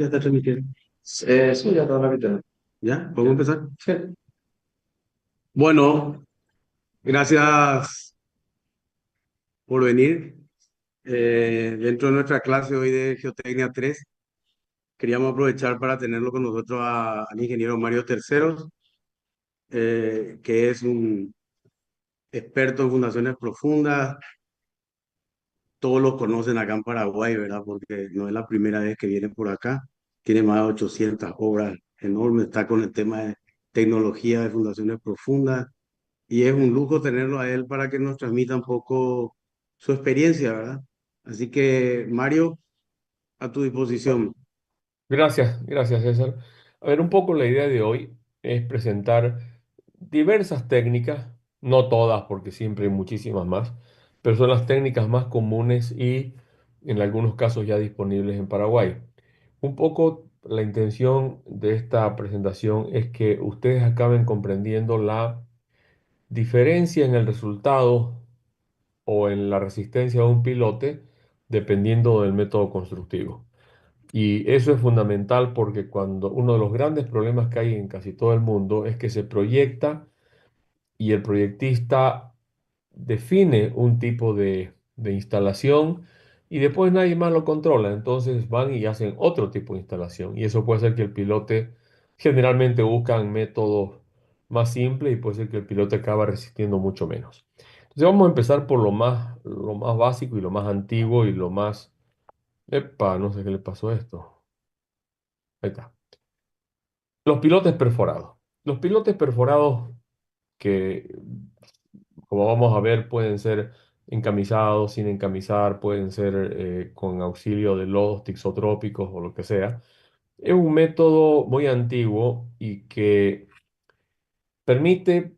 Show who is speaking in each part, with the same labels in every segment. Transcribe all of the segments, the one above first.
Speaker 1: Ya está transmitiendo.
Speaker 2: Sí, ya está la mitad.
Speaker 1: ¿Ya? ¿Podemos empezar?
Speaker 2: Sí.
Speaker 1: Bueno, gracias por venir. Dentro de nuestra clase hoy de Geotecnia 3, queríamos aprovechar para tenerlo con nosotros al ingeniero Mario Terceros, que es un experto en fundaciones profundas. Todos lo conocen acá en Paraguay, ¿verdad? Porque no es la primera vez que viene por acá. Tiene más de 800 obras enormes, está con el tema de tecnología de fundaciones profundas. Y es un lujo tenerlo a él para que nos transmita un poco su experiencia, ¿verdad? Así que, Mario, a tu disposición.
Speaker 2: Gracias, gracias César. A ver, un poco la idea de hoy es presentar diversas técnicas, no todas porque siempre hay muchísimas más, pero son las técnicas más comunes y en algunos casos ya disponibles en Paraguay. Un poco la intención de esta presentación es que ustedes acaben comprendiendo la diferencia en el resultado o en la resistencia de un pilote dependiendo del método constructivo. Y eso es fundamental porque cuando uno de los grandes problemas que hay en casi todo el mundo es que se proyecta y el proyectista define un tipo de instalación y después nadie más lo controla. Entonces van y hacen otro tipo de instalación. Y eso puede ser que el pilote generalmente buscan métodos más simples y puede ser que el pilote acaba resistiendo mucho menos. Entonces vamos a empezar por lo más básico y lo más antiguo y lo más... Epa, no sé qué le pasó a esto. Ahí está. Los pilotes perforados. Los pilotes perforados que, como vamos a ver, pueden ser encamisados, sin encamisar, pueden ser con auxilio de lodos tixotrópicos o lo que sea. Es un método muy antiguo y que permite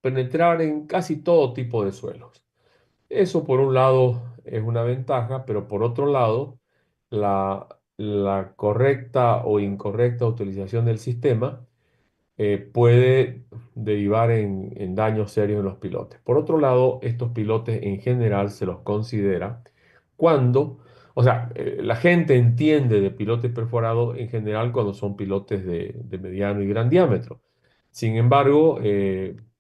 Speaker 2: penetrar en casi todo tipo de suelos. Eso por un lado es una ventaja, pero por otro lado, la correcta o incorrecta utilización del sistema puede derivar en daños serios en los pilotes. Por otro lado, estos pilotes en general se los considera cuando, o sea, la gente entiende de pilotes perforados en general cuando son pilotes de mediano y gran diámetro. Sin embargo,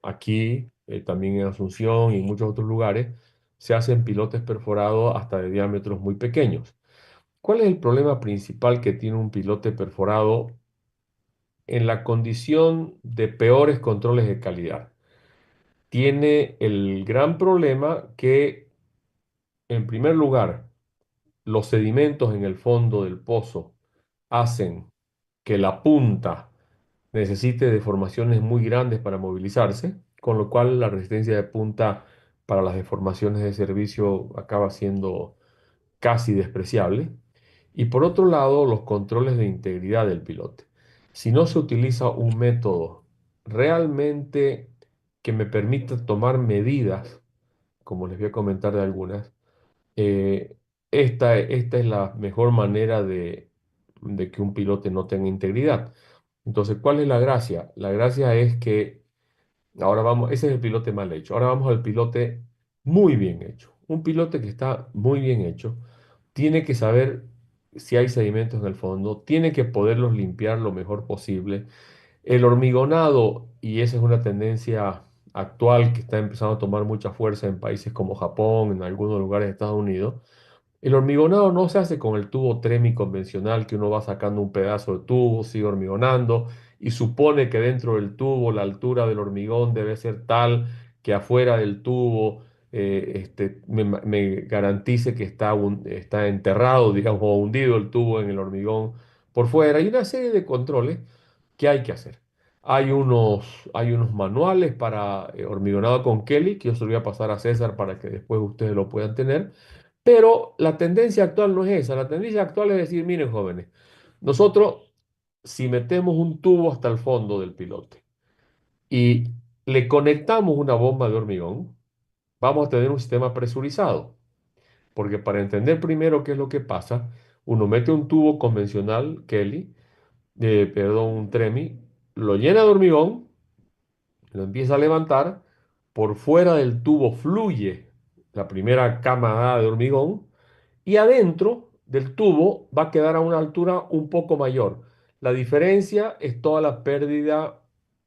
Speaker 2: aquí, también en Asunción y en muchos otros lugares, se hacen pilotes perforados hasta de diámetros muy pequeños. ¿Cuál es el problema principal que tiene un pilote perforado en la condición de peores controles de calidad? Tiene el gran problema que, en primer lugar, los sedimentos en el fondo del pozo hacen que la punta necesite deformaciones muy grandes para movilizarse, con lo cual la resistencia de punta para las deformaciones de servicio acaba siendo casi despreciable. Y por otro lado, los controles de integridad del pilote. Si no se utiliza un método realmente que me permita tomar medidas, como les voy a comentar de algunas, eh, esta es la mejor manera de que un pilote no tenga integridad. Entonces, ¿cuál es la gracia? La gracia es que ahora vamos, ese es el pilote mal hecho. Ahora vamos al pilote muy bien hecho. Un pilote que está muy bien hecho tiene que saber si hay sedimentos en el fondo, tiene que poderlos limpiar lo mejor posible. El hormigonado, y esa es una tendencia actual que está empezando a tomar mucha fuerza en países como Japón, en algunos lugares de Estados Unidos, el hormigonado no se hace con el tubo Tremi convencional, que uno va sacando un pedazo de tubo, sigue hormigonando y supone que dentro del tubo la altura del hormigón debe ser tal que afuera del tubo me garantice que está enterrado, digamos, o hundido el tubo en el hormigón por fuera. Hay una serie de controles que hay que hacer. Hay unos manuales para hormigonado con Kelly, que yo se lo voy a pasar a César para que después ustedes lo puedan tener. Pero la tendencia actual no es esa. La tendencia actual es decir, miren jóvenes, nosotros si metemos un tubo hasta el fondo del pilote y le conectamos una bomba de hormigón, vamos a tener un sistema presurizado. Porque para entender primero qué es lo que pasa, uno mete un tubo convencional, Kelly, perdón, un Tremi, lo llena de hormigón, lo empieza a levantar, por fuera del tubo fluye la primera camada de hormigón y adentro del tubo va a quedar a una altura un poco mayor. La diferencia es toda la pérdida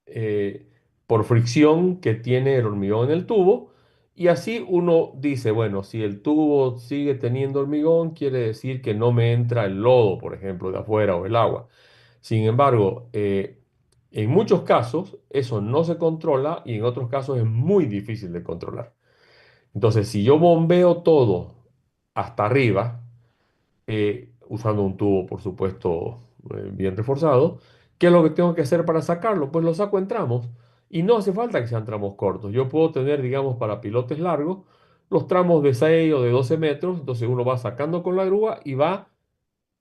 Speaker 2: eh, por fricción que tiene el hormigón en el tubo. Y así uno dice, bueno, si el tubo sigue teniendo hormigón, quiere decir que no me entra el lodo, por ejemplo, de afuera o el agua. Sin embargo, en muchos casos eso no se controla y en otros casos es muy difícil de controlar. Entonces, si yo bombeo todo hasta arriba, usando un tubo, por supuesto, bien reforzado, ¿qué es lo que tengo que hacer para sacarlo? Pues lo saco en tramos y no hace falta que sean tramos cortos. Yo puedo tener, digamos, para pilotes largos, los tramos de 6 o de 12 metros, entonces uno va sacando con la grúa y va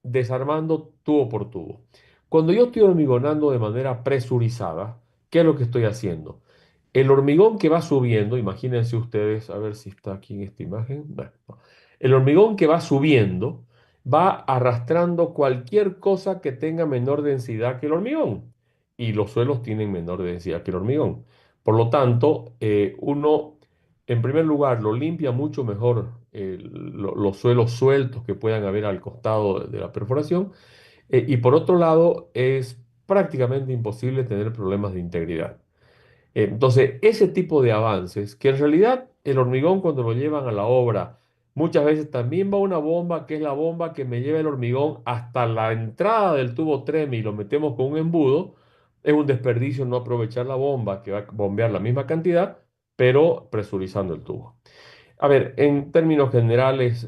Speaker 2: desarmando tubo por tubo. Cuando yo estoy hormigonando de manera presurizada, ¿qué es lo que estoy haciendo? El hormigón que va subiendo, imagínense ustedes, a ver si está aquí en esta imagen. Bueno, no. El hormigón que va subiendo va arrastrando cualquier cosa que tenga menor densidad que el hormigón. Y los suelos tienen menor densidad que el hormigón. Por lo tanto, uno, en primer lugar, lo limpia mucho mejor los suelos sueltos que puedan haber al costado de la perforación. Y por otro lado, es prácticamente imposible tener problemas de integridad. Entonces, ese tipo de avances, que en realidad el hormigón cuando lo llevan a la obra, muchas veces también va una bomba, que es la bomba que me lleva el hormigón hasta la entrada del tubo TREME y lo metemos con un embudo, es un desperdicio no aprovechar la bomba que va a bombear la misma cantidad, pero presurizando el tubo. A ver, en términos generales,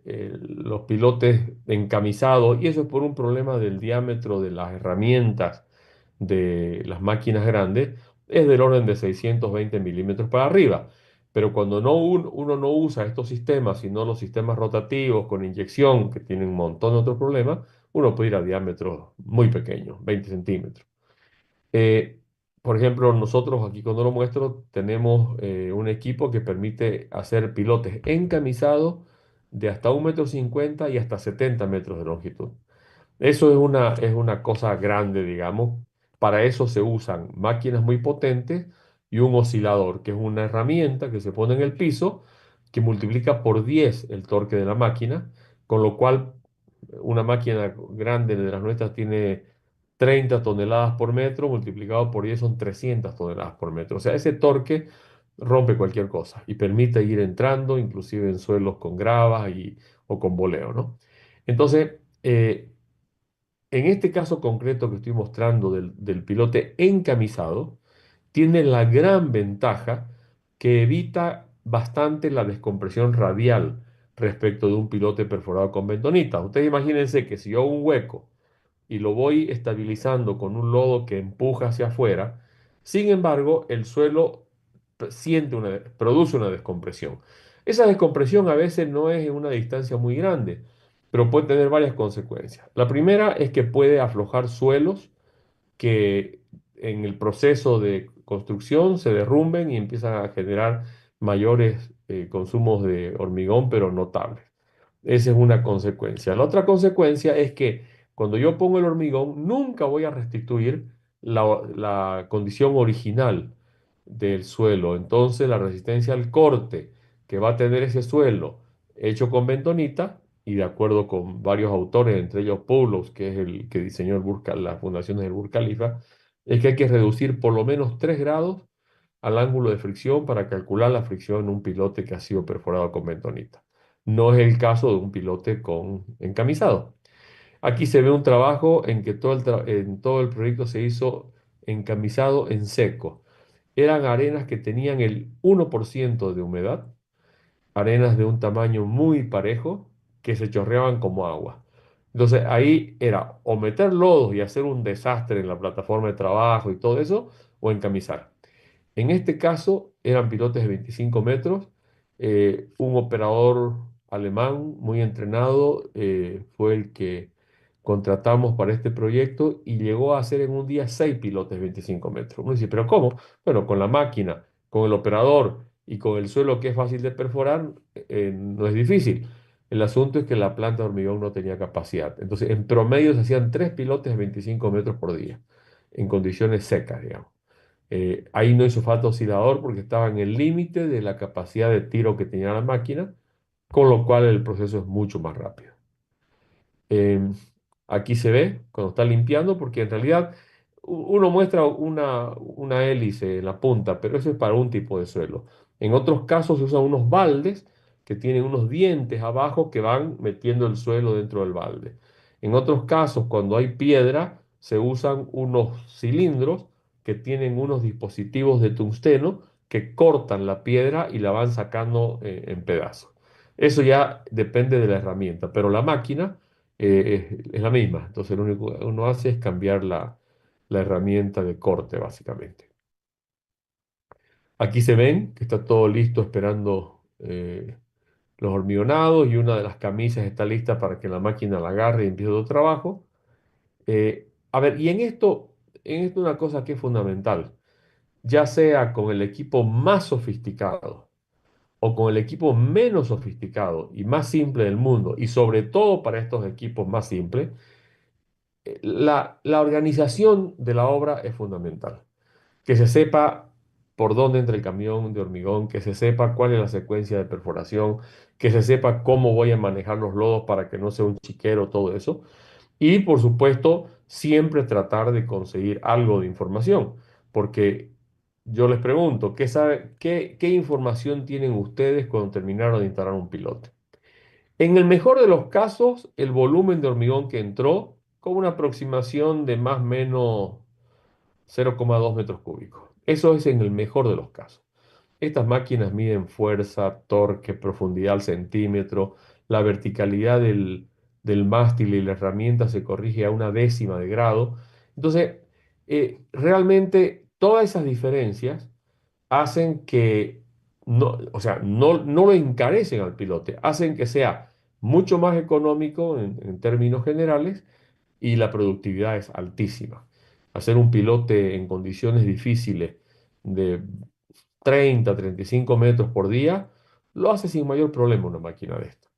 Speaker 2: los pilotes encamisados, y eso es por un problema del diámetro de las herramientas de las máquinas grandes, es del orden de 620 milímetros para arriba. Pero cuando uno no usa estos sistemas, sino los sistemas rotativos con inyección, que tienen un montón de otros problemas, uno puede ir a diámetros muy pequeños, 20 centímetros. Eh, por ejemplo, nosotros aquí cuando lo muestro tenemos un equipo que permite hacer pilotes encamisados de hasta 1,50 m y hasta 70 metros de longitud. Eso es una cosa grande, digamos. Para eso se usan máquinas muy potentes y un oscilador, que es una herramienta que se pone en el piso que multiplica por 10 el torque de la máquina, con lo cual una máquina grande de las nuestras tiene 30 toneladas por metro, multiplicado por 10 son 300 toneladas por metro. O sea, ese torque rompe cualquier cosa y permite ir entrando, inclusive en suelos con gravas o con boleo, ¿no? Entonces, en este caso concreto que estoy mostrando del pilote encamisado, tiene la gran ventaja que evita bastante la descompresión radial respecto de un pilote perforado con bentonita. Ustedes imagínense que si yo hago un hueco y lo voy estabilizando con un lodo que empuja hacia afuera, sin embargo, el suelo produce una descompresión. Esa descompresión a veces no es en una distancia muy grande, pero puede tener varias consecuencias. La primera es que puede aflojar suelos que en el proceso de construcción se derrumben y empiezan a generar mayores consumos de hormigón, pero notables. Esa es una consecuencia. La otra consecuencia es que cuando yo pongo el hormigón, nunca voy a restituir la condición original del suelo. Entonces, la resistencia al corte que va a tener ese suelo hecho con bentonita, y de acuerdo con varios autores, entre ellos Poulos, que es el que diseñó las fundaciones del Burj Khalifa, es que hay que reducir por lo menos 3 grados al ángulo de fricción para calcular la fricción en un pilote que ha sido perforado con bentonita. No es el caso de un pilote con encamisado. Aquí se ve un trabajo en que en todo el proyecto se hizo encamisado en seco. Eran arenas que tenían el 1% de humedad, arenas de un tamaño muy parejo que se chorreaban como agua. Entonces ahí era o meter lodos y hacer un desastre en la plataforma de trabajo y todo eso, o encamisar. En este caso eran pilotes de 25 metros. Un operador alemán muy entrenado fue el que contratamos para este proyecto y llegó a hacer en un día 6 pilotes de 25 metros. Uno dice, ¿pero cómo? Bueno, con la máquina, con el operador y con el suelo que es fácil de perforar, no es difícil. El asunto es que la planta de hormigón no tenía capacidad. Entonces, en promedio se hacían 3 pilotes de 25 metros por día, en condiciones secas, digamos. Ahí no hizo falta oscilador porque estaba en el límite de la capacidad de tiro que tenía la máquina, con lo cual el proceso es mucho más rápido. Em, Aquí se ve cuando está limpiando, porque en realidad uno muestra una hélice en la punta, pero eso es para un tipo de suelo. En otros casos se usan unos baldes que tienen unos dientes abajo que van metiendo el suelo dentro del balde. En otros casos, cuando hay piedra, se usan unos cilindros que tienen unos dispositivos de tungsteno que cortan la piedra y la van sacando en pedazos. Eso ya depende de la herramienta, pero la máquina es la misma. Entonces lo único que uno hace es cambiar la herramienta de corte, básicamente. Aquí se ven que está todo listo esperando los hormigonados y una de las camisas está lista para que la máquina la agarre y empiece otro trabajo. A ver, y en esto una cosa que es fundamental, ya sea con el equipo más sofisticado o con el equipo menos sofisticado y más simple del mundo, y sobre todo para estos equipos más simples, la organización de la obra es fundamental. Que se sepa por dónde entra el camión de hormigón, que se sepa cuál es la secuencia de perforación, que se sepa cómo voy a manejar los lodos para que no sea un chiquero, todo eso. Y por supuesto, siempre tratar de conseguir algo de información, porque yo les pregunto, ¿qué información tienen ustedes cuando terminaron de instalar un pilote? En el mejor de los casos, el volumen de hormigón que entró con una aproximación de más o menos 0,2 metros cúbicos. Eso es en el mejor de los casos. Estas máquinas miden fuerza, torque, profundidad al centímetro, la verticalidad del mástil y la herramienta se corrige a una décima de grado. Entonces, realmente todas esas diferencias hacen que, no, o sea, no lo encarecen al pilote, hacen que sea mucho más económico en términos generales y la productividad es altísima. Hacer un pilote en condiciones difíciles de 30, 35 metros por día, lo hace sin mayor problema una máquina de esta.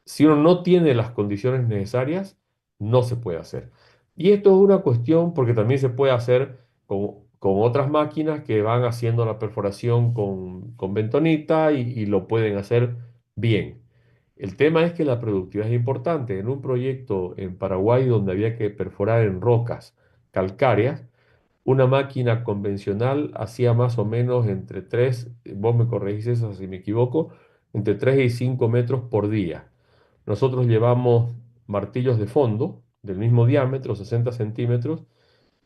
Speaker 2: Si uno no tiene las condiciones necesarias, no se puede hacer. Y esto es una cuestión porque también se puede hacer con otras máquinas que van haciendo la perforación con bentonita y lo pueden hacer bien. El tema es que la productividad es importante. En un proyecto en Paraguay donde había que perforar en rocas calcáreas, una máquina convencional hacía más o menos entre 3, vos me corregís eso si me equivoco, entre 3 y 5 metros por día. Nosotros llevamos martillos de fondo del mismo diámetro, 60 centímetros,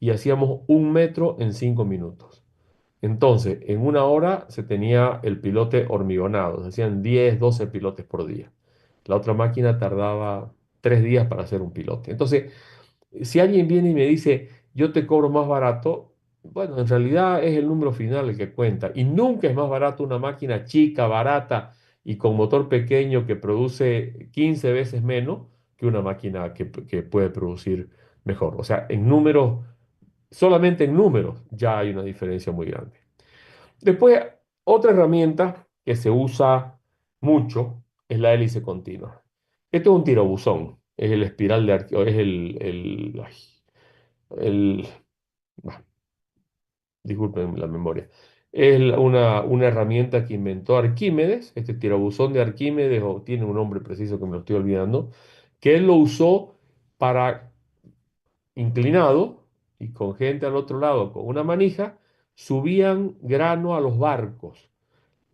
Speaker 2: y hacíamos 1 metro en 5 minutos. Entonces, en una hora se tenía el pilote hormigonado, se hacían 10, 12 pilotes por día. La otra máquina tardaba 3 días para hacer un pilote. Entonces, si alguien viene y me dice, yo te cobro más barato, bueno, en realidad es el número final el que cuenta. Y nunca es más barato una máquina chica, barata y con motor pequeño que produce 15 veces menos que una máquina que puede producir mejor. O sea, en números, solamente en números ya hay una diferencia muy grande. Después, otra herramienta que se usa mucho es la hélice continua. Esto es un tirabuzón, es el espiral de es el- bah, disculpen la memoria. Es una herramienta que inventó Arquímedes, este tirabuzón de Arquímedes, o tiene un nombre preciso que me lo estoy olvidando, que él lo usó para inclinado y con gente al otro lado con una manija, subían grano a los barcos.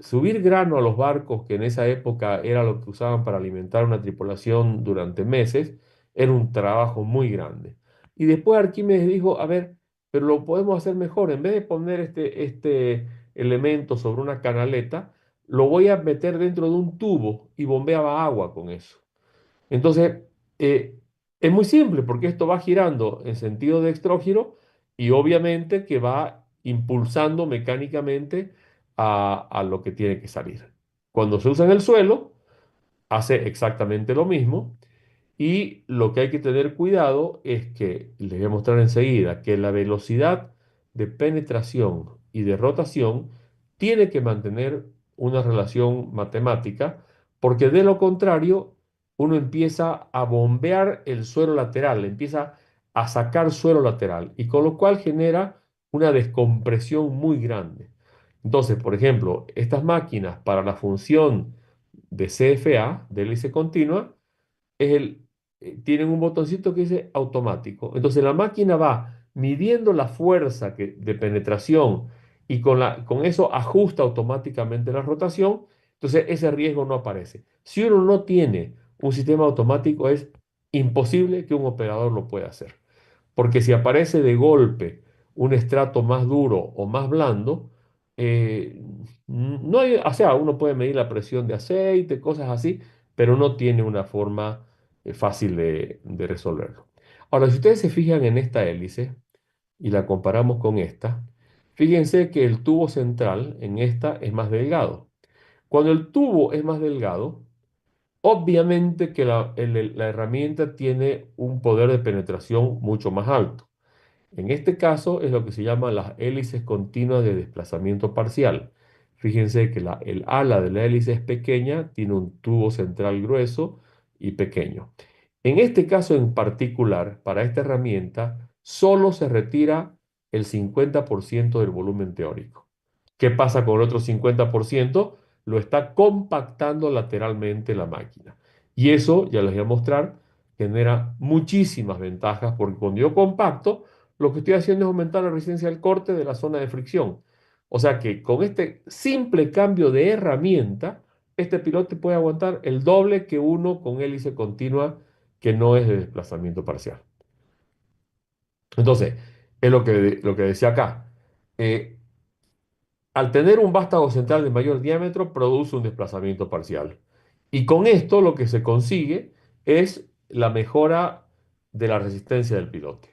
Speaker 2: Subir grano a los barcos, que en esa época era lo que usaban para alimentar una tripulación durante meses, era un trabajo muy grande. Y después Arquímedes dijo, a ver, pero lo podemos hacer mejor. En vez de poner este elemento sobre una canaleta, lo voy a meter dentro de un tubo y bombeaba agua con eso. Entonces, eh, es muy simple porque esto va girando en sentido de dextrógiro y obviamente que va impulsando mecánicamente a lo que tiene que salir. Cuando se usa en el suelo, hace exactamente lo mismo y lo que hay que tener cuidado es que, les voy a mostrar enseguida, que la velocidad de penetración y de rotación tiene que mantener una relación matemática, porque de lo contrario, uno empieza a bombear el suelo lateral, empieza a sacar suelo lateral, y con lo cual genera una descompresión muy grande. Entonces, por ejemplo, estas máquinas para la función de CFA, de hélice continua, es tienen un botoncito que dice automático. Entonces la máquina va midiendo la fuerza de penetración y con eso ajusta automáticamente la rotación. Entonces ese riesgo no aparece. Si uno no tiene un sistema automático, es imposible que un operador lo pueda hacer. Porque si aparece de golpe un estrato más duro o más blando, eh, no hay, o sea, uno puede medir la presión de aceite, cosas así, pero no tiene una forma fácil de resolverlo. Ahora, si ustedes se fijan en esta hélice y la comparamos con esta, fíjense que el tubo central en esta es más delgado. Cuando el tubo es más delgado, obviamente que la herramienta tiene un poder de penetración mucho más alto. En este caso es lo que se llama las hélices continuas de desplazamiento parcial. Fíjense que el ala de la hélice es pequeña, tiene un tubo central grueso y pequeño. En este caso en particular, para esta herramienta, solo se retira el 50% del volumen teórico. ¿Qué pasa con el otro 50%? Lo está compactando lateralmente la máquina. Y eso, ya les voy a mostrar, genera muchísimas ventajas porque cuando yo compacto, lo que estoy haciendo es aumentar la resistencia al corte de la zona de fricción. O sea que con este simple cambio de herramienta, este piloto puede aguantar el doble que uno con hélice continua que no es de desplazamiento parcial. Entonces, es lo que decía acá. Eh, Al tener un vástago central de mayor diámetro, produce un desplazamiento parcial. Y con esto lo que se consigue es la mejora de la resistencia del pilote.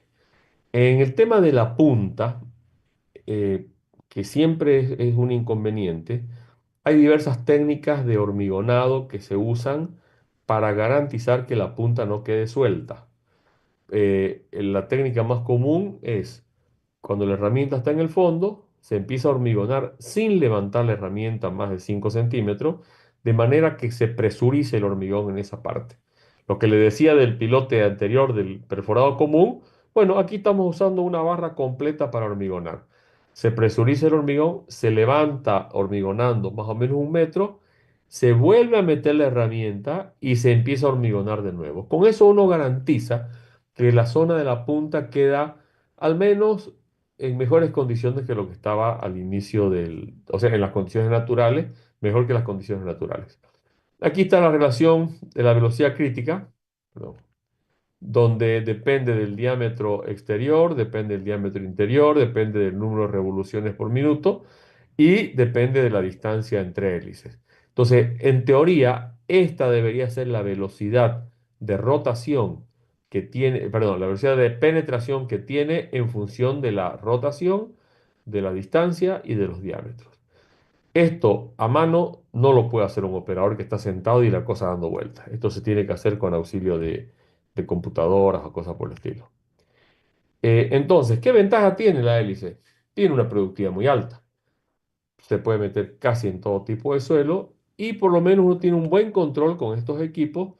Speaker 2: En el tema de la punta, eh, que siempre es un inconveniente, hay diversas técnicas de hormigonado que se usan para garantizar que la punta no quede suelta. La técnica más común es cuando la herramienta está en el fondo, se empieza a hormigonar sin levantar la herramienta más de 5 centímetros, de manera que se presurice el hormigón en esa parte. Lo que le decía del pilote anterior del perforado común, bueno, aquí estamos usando una barra completa para hormigonar. Se presuriza el hormigón, se levanta hormigonando más o menos 1 metro, se vuelve a meter la herramienta y se empieza a hormigonar de nuevo. Con eso uno garantiza que la zona de la punta queda al menos en mejores condiciones que lo que estaba al inicio o sea, en las condiciones naturales, mejor que las condiciones naturales. Aquí está la relación de la velocidad crítica, perdón, donde depende del diámetro exterior, depende del diámetro interior, depende del número de revoluciones por minuto y depende de la distancia entre hélices. Entonces, en teoría, esta debería ser la velocidad de rotación que tiene, perdón, la velocidad de penetración que tiene en función de la rotación, de la distancia y de los diámetros. Esto a mano no lo puede hacer un operador que está sentado y la cosa dando vueltas. Esto se tiene que hacer con auxilio de computadoras o cosas por el estilo. Entonces, ¿qué ventaja tiene la hélice? Tiene una productividad muy alta. Se puede meter casi en todo tipo de suelo y por lo menos uno tiene un buen control con estos equipos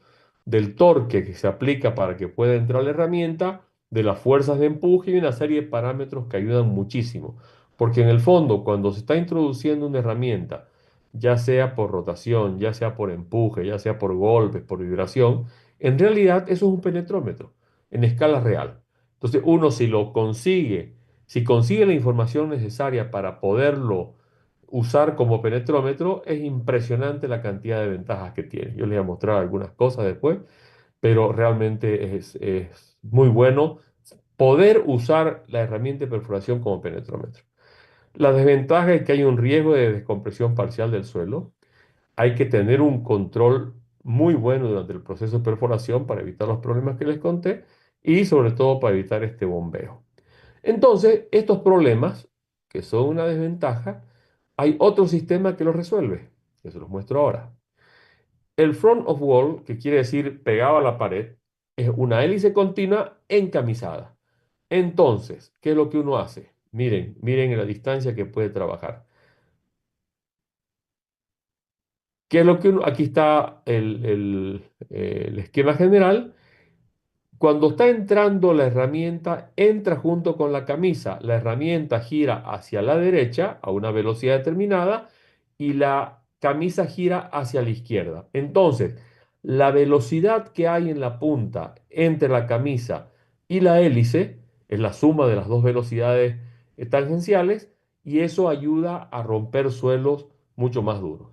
Speaker 2: del torque que se aplica para que pueda entrar la herramienta, de las fuerzas de empuje y una serie de parámetros que ayudan muchísimo. Porque en el fondo, cuando se está introduciendo una herramienta, ya sea por rotación, ya sea por empuje, ya sea por golpes, por vibración, en realidad eso es un penetrómetro en escala real. Entonces uno si lo consigue, si consigue la información necesaria para poderlo usar como penetrómetro, es impresionante la cantidad de ventajas que tiene. Yo les voy a mostrar algunas cosas después, pero realmente es muy bueno poder usar la herramienta de perforación como penetrómetro. La desventaja es que hay un riesgo de descompresión parcial del suelo. Hay que tener un control muy bueno durante el proceso de perforación para evitar los problemas que les conté y sobre todo para evitar este bombeo. Entonces, estos problemas, que son una desventaja, hay otro sistema que los resuelve, que se los muestro ahora. El front of wall, que quiere decir pegado a la pared, es una hélice continua encamisada. Entonces, ¿qué es lo que uno hace? Miren, miren la distancia que puede trabajar. ¿Qué es lo que uno? Aquí está el esquema general. Cuando está entrando la herramienta, entra junto con la camisa. La herramienta gira hacia la derecha a una velocidad determinada y la camisa gira hacia la izquierda. Entonces, la velocidad que hay en la punta entre la camisa y la hélice es la suma de las dos velocidades tangenciales y eso ayuda a romper suelos mucho más duros.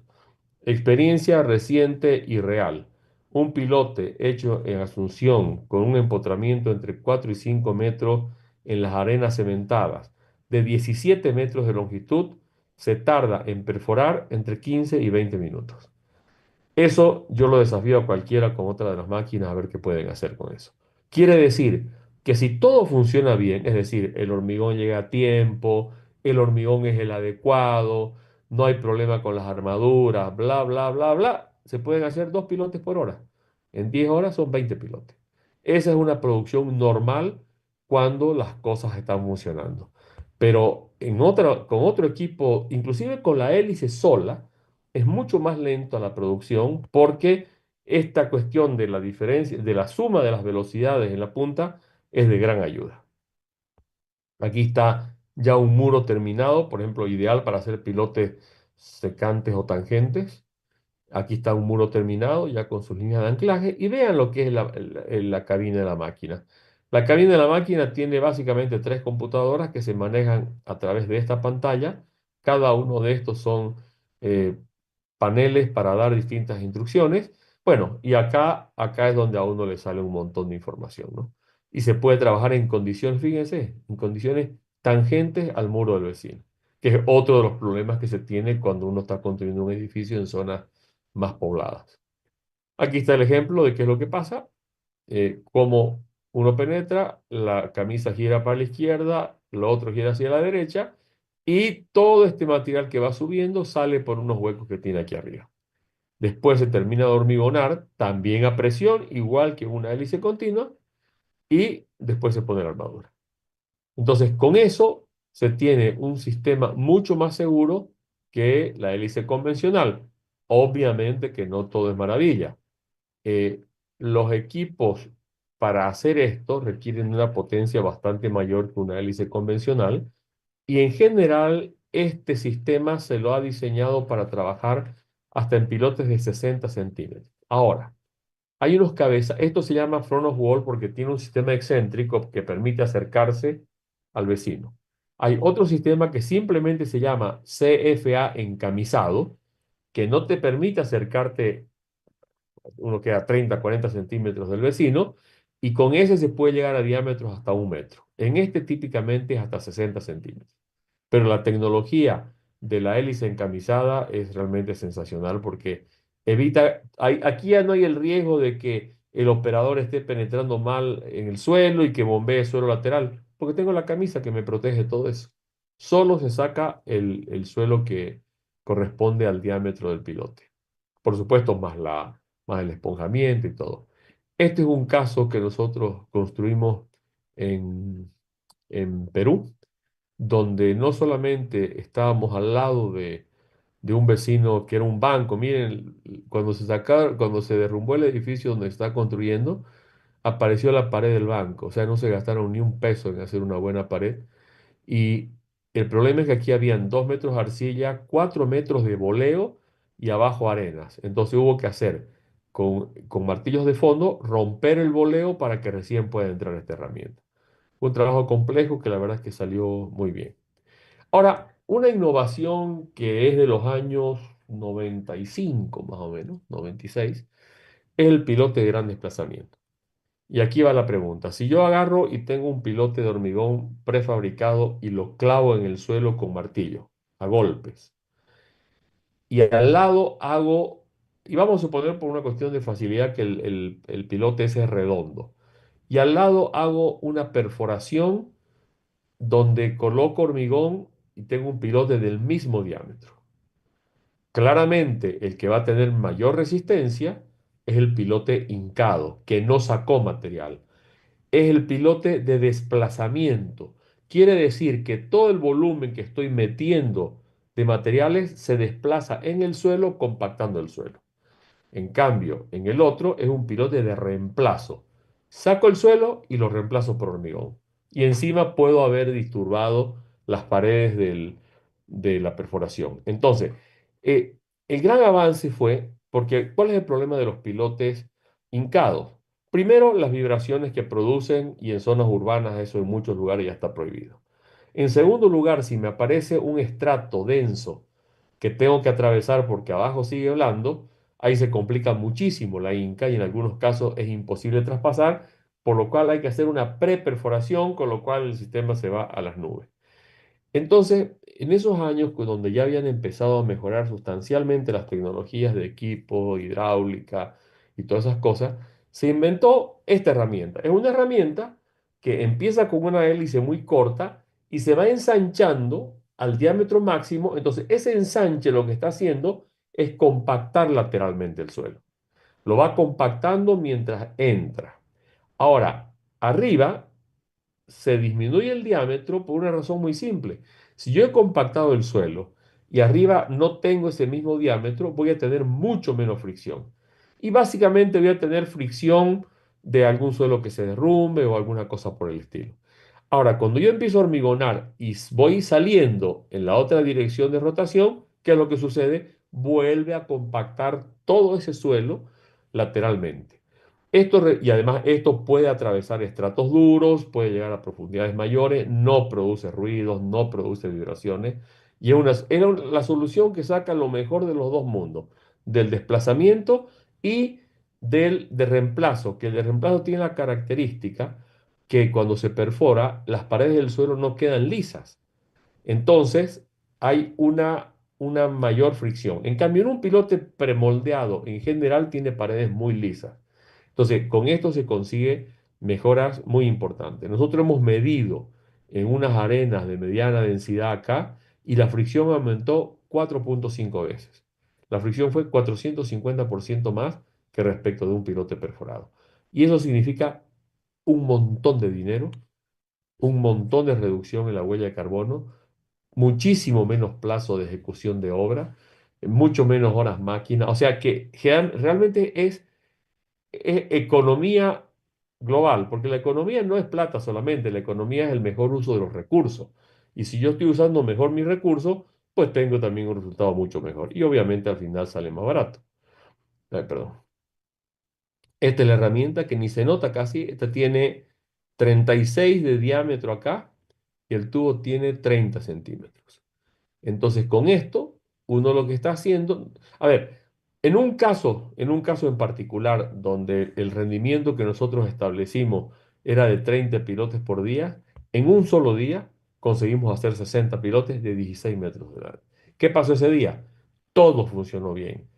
Speaker 2: Experiencia reciente y real. Un pilote hecho en Asunción con un empotramiento entre 4 y 5 metros en las arenas cementadas de 17 metros de longitud se tarda en perforar entre 15 y 20 minutos. Eso yo lo desafío a cualquiera con otra de las máquinas a ver qué pueden hacer con eso. Quiere decir que si todo funciona bien, es decir, el hormigón llega a tiempo, el hormigón es el adecuado, no hay problema con las armaduras, bla, bla, bla, bla, se pueden hacer 2 pilotes por hora. En 10 horas son 20 pilotes. Esa es una producción normal cuando las cosas están funcionando. Pero con otro equipo, inclusive con la hélice sola, es mucho más lento la producción porque esta cuestión de la diferencia, de la suma de las velocidades en la punta es de gran ayuda. Aquí está ya un muro terminado, por ejemplo, ideal para hacer pilotes secantes o tangentes. Aquí está un muro terminado ya con sus líneas de anclaje y vean lo que es la cabina de la máquina. La cabina de la máquina tiene básicamente tres computadoras que se manejan a través de esta pantalla. Cada uno de estos son eh, paneles para dar distintas instrucciones. Bueno, y acá es donde a uno le sale un montón de información, ¿no? Y se puede trabajar en condiciones, fíjense, en condiciones tangentes al muro del vecino, que es otro de los problemas que se tiene cuando uno está construyendo un edificio en zonas más pobladas. Aquí está el ejemplo de qué es lo que pasa, cómo uno penetra, la camisa gira para la izquierda, lo otro gira hacia la derecha, y todo este material que va subiendo sale por unos huecos que tiene aquí arriba. Después se termina de hormigonar, también a presión, igual que una hélice continua, y después se pone la armadura. Entonces, con eso se tiene un sistema mucho más seguro que la hélice convencional. Obviamente que no todo es maravilla. Eh, los equipos para hacer esto requieren una potencia bastante mayor que una hélice convencional y en general este sistema se lo ha diseñado para trabajar hasta en pilotes de 60 centímetros. Ahora, hay unos cabezas, esto se llama front of wall porque tiene un sistema excéntrico que permite acercarse al vecino. Hay otro sistema que simplemente se llama CFA encamisado, que no te permite acercarte, uno queda 30, 40 centímetros del vecino, y con ese se puede llegar a diámetros hasta 1 metro. En este típicamente es hasta 60 centímetros. Pero la tecnología de la hélice encamisada es realmente sensacional porque evita, aquí ya no hay el riesgo de que el operador esté penetrando mal en el suelo y que bombee suelo lateral, porque tengo la camisa que me protege todo eso. Solo se saca el suelo que corresponde al diámetro del pilote. Por supuesto, más el esponjamiento y todo. Este es un caso que nosotros construimos en, en Perú donde no solamente estábamos al lado de un vecino que era un banco. Miren, cuando se derrumbó el edificio donde se está construyendo, apareció la pared del banco. O sea, no se gastaron ni un peso en hacer una buena pared. Y el problema es que aquí habían 2 metros de arcilla, 4 metros de boleo y abajo arenas. Entonces hubo que hacer con martillos de fondo, romper el boleo para que recién pueda entrar esta herramienta. Un trabajo complejo que la verdad es que salió muy bien. Ahora, una innovación que es de los años 95 más o menos, 96, es el pilote de gran desplazamiento. Y aquí va la pregunta. Si yo agarro y tengo un pilote de hormigón prefabricado y lo clavo en el suelo con martillo, a golpes, y al lado hago, y vamos a suponer por una cuestión de facilidad que el pilote ese es redondo, y al lado hago una perforación donde coloco hormigón y tengo un pilote del mismo diámetro. Claramente, el que va a tener mayor resistencia es el pilote hincado, que no sacó material. Es el pilote de desplazamiento. Quiere decir que todo el volumen que estoy metiendo de materiales se desplaza en el suelo compactando el suelo. En cambio, en el otro es un pilote de reemplazo. Saco el suelo y lo reemplazo por hormigón. Y encima puedo haber disturbado las paredes de la perforación. Entonces, el gran avance fue Porque, ¿cuál es el problema de los pilotes hincados? Primero, las vibraciones que producen y en zonas urbanas eso en muchos lugares ya está prohibido. En segundo lugar, si me aparece un estrato denso que tengo que atravesar porque abajo sigue blando, ahí se complica muchísimo la inca y en algunos casos es imposible traspasar, por lo cual hay que hacer una preperforación, con lo cual el sistema se va a las nubes. Entonces, en esos años donde ya habían empezado a mejorar sustancialmente las tecnologías de equipo, hidráulica y todas esas cosas, se inventó esta herramienta. Es una herramienta que empieza con una hélice muy corta y se va ensanchando al diámetro máximo. Entonces, ese ensanche lo que está haciendo es compactar lateralmente el suelo. Lo va compactando mientras entra. Ahora, arriba se disminuye el diámetro por una razón muy simple. Si yo he compactado el suelo y arriba no tengo ese mismo diámetro, voy a tener mucho menos fricción. Y básicamente voy a tener fricción de algún suelo que se derrumbe o alguna cosa por el estilo. Ahora, cuando yo empiezo a hormigonar y voy saliendo en la otra dirección de rotación, ¿qué es lo que sucede? Vuelve a compactar todo ese suelo lateralmente. Y además esto puede atravesar estratos duros, puede llegar a profundidades mayores, no produce ruidos, no produce vibraciones. Y era la solución que saca lo mejor de los dos mundos, del desplazamiento y del de reemplazo, que el de reemplazo tiene la característica que cuando se perfora, las paredes del suelo no quedan lisas. Entonces, hay una mayor fricción. En cambio, en un pilote premoldeado, en general, tiene paredes muy lisas. Entonces, con esto se consigue mejoras muy importantes. Nosotros hemos medido en unas arenas de mediana densidad acá y la fricción aumentó 4,5 veces. La fricción fue 450% más que respecto de un pilote perforado. Y eso significa un montón de dinero, un montón de reducción en la huella de carbono, muchísimo menos plazo de ejecución de obra, mucho menos horas máquina. O sea que realmente es economía global, porque la economía no es plata solamente, la economía es el mejor uso de los recursos. Y si yo estoy usando mejor mis recursos, pues tengo también un resultado mucho mejor. Y obviamente al final sale más barato. Perdón. Esta es la herramienta que ni se nota casi. Esta tiene 36 de diámetro acá y el tubo tiene 30 centímetros. Entonces, con esto, uno lo que está haciendo, a ver, en un caso en particular, donde el rendimiento que nosotros establecimos era de 30 pilotes por día, en un solo día conseguimos hacer 60 pilotes de 16 metros de largo. ¿Qué pasó ese día? Todo funcionó bien.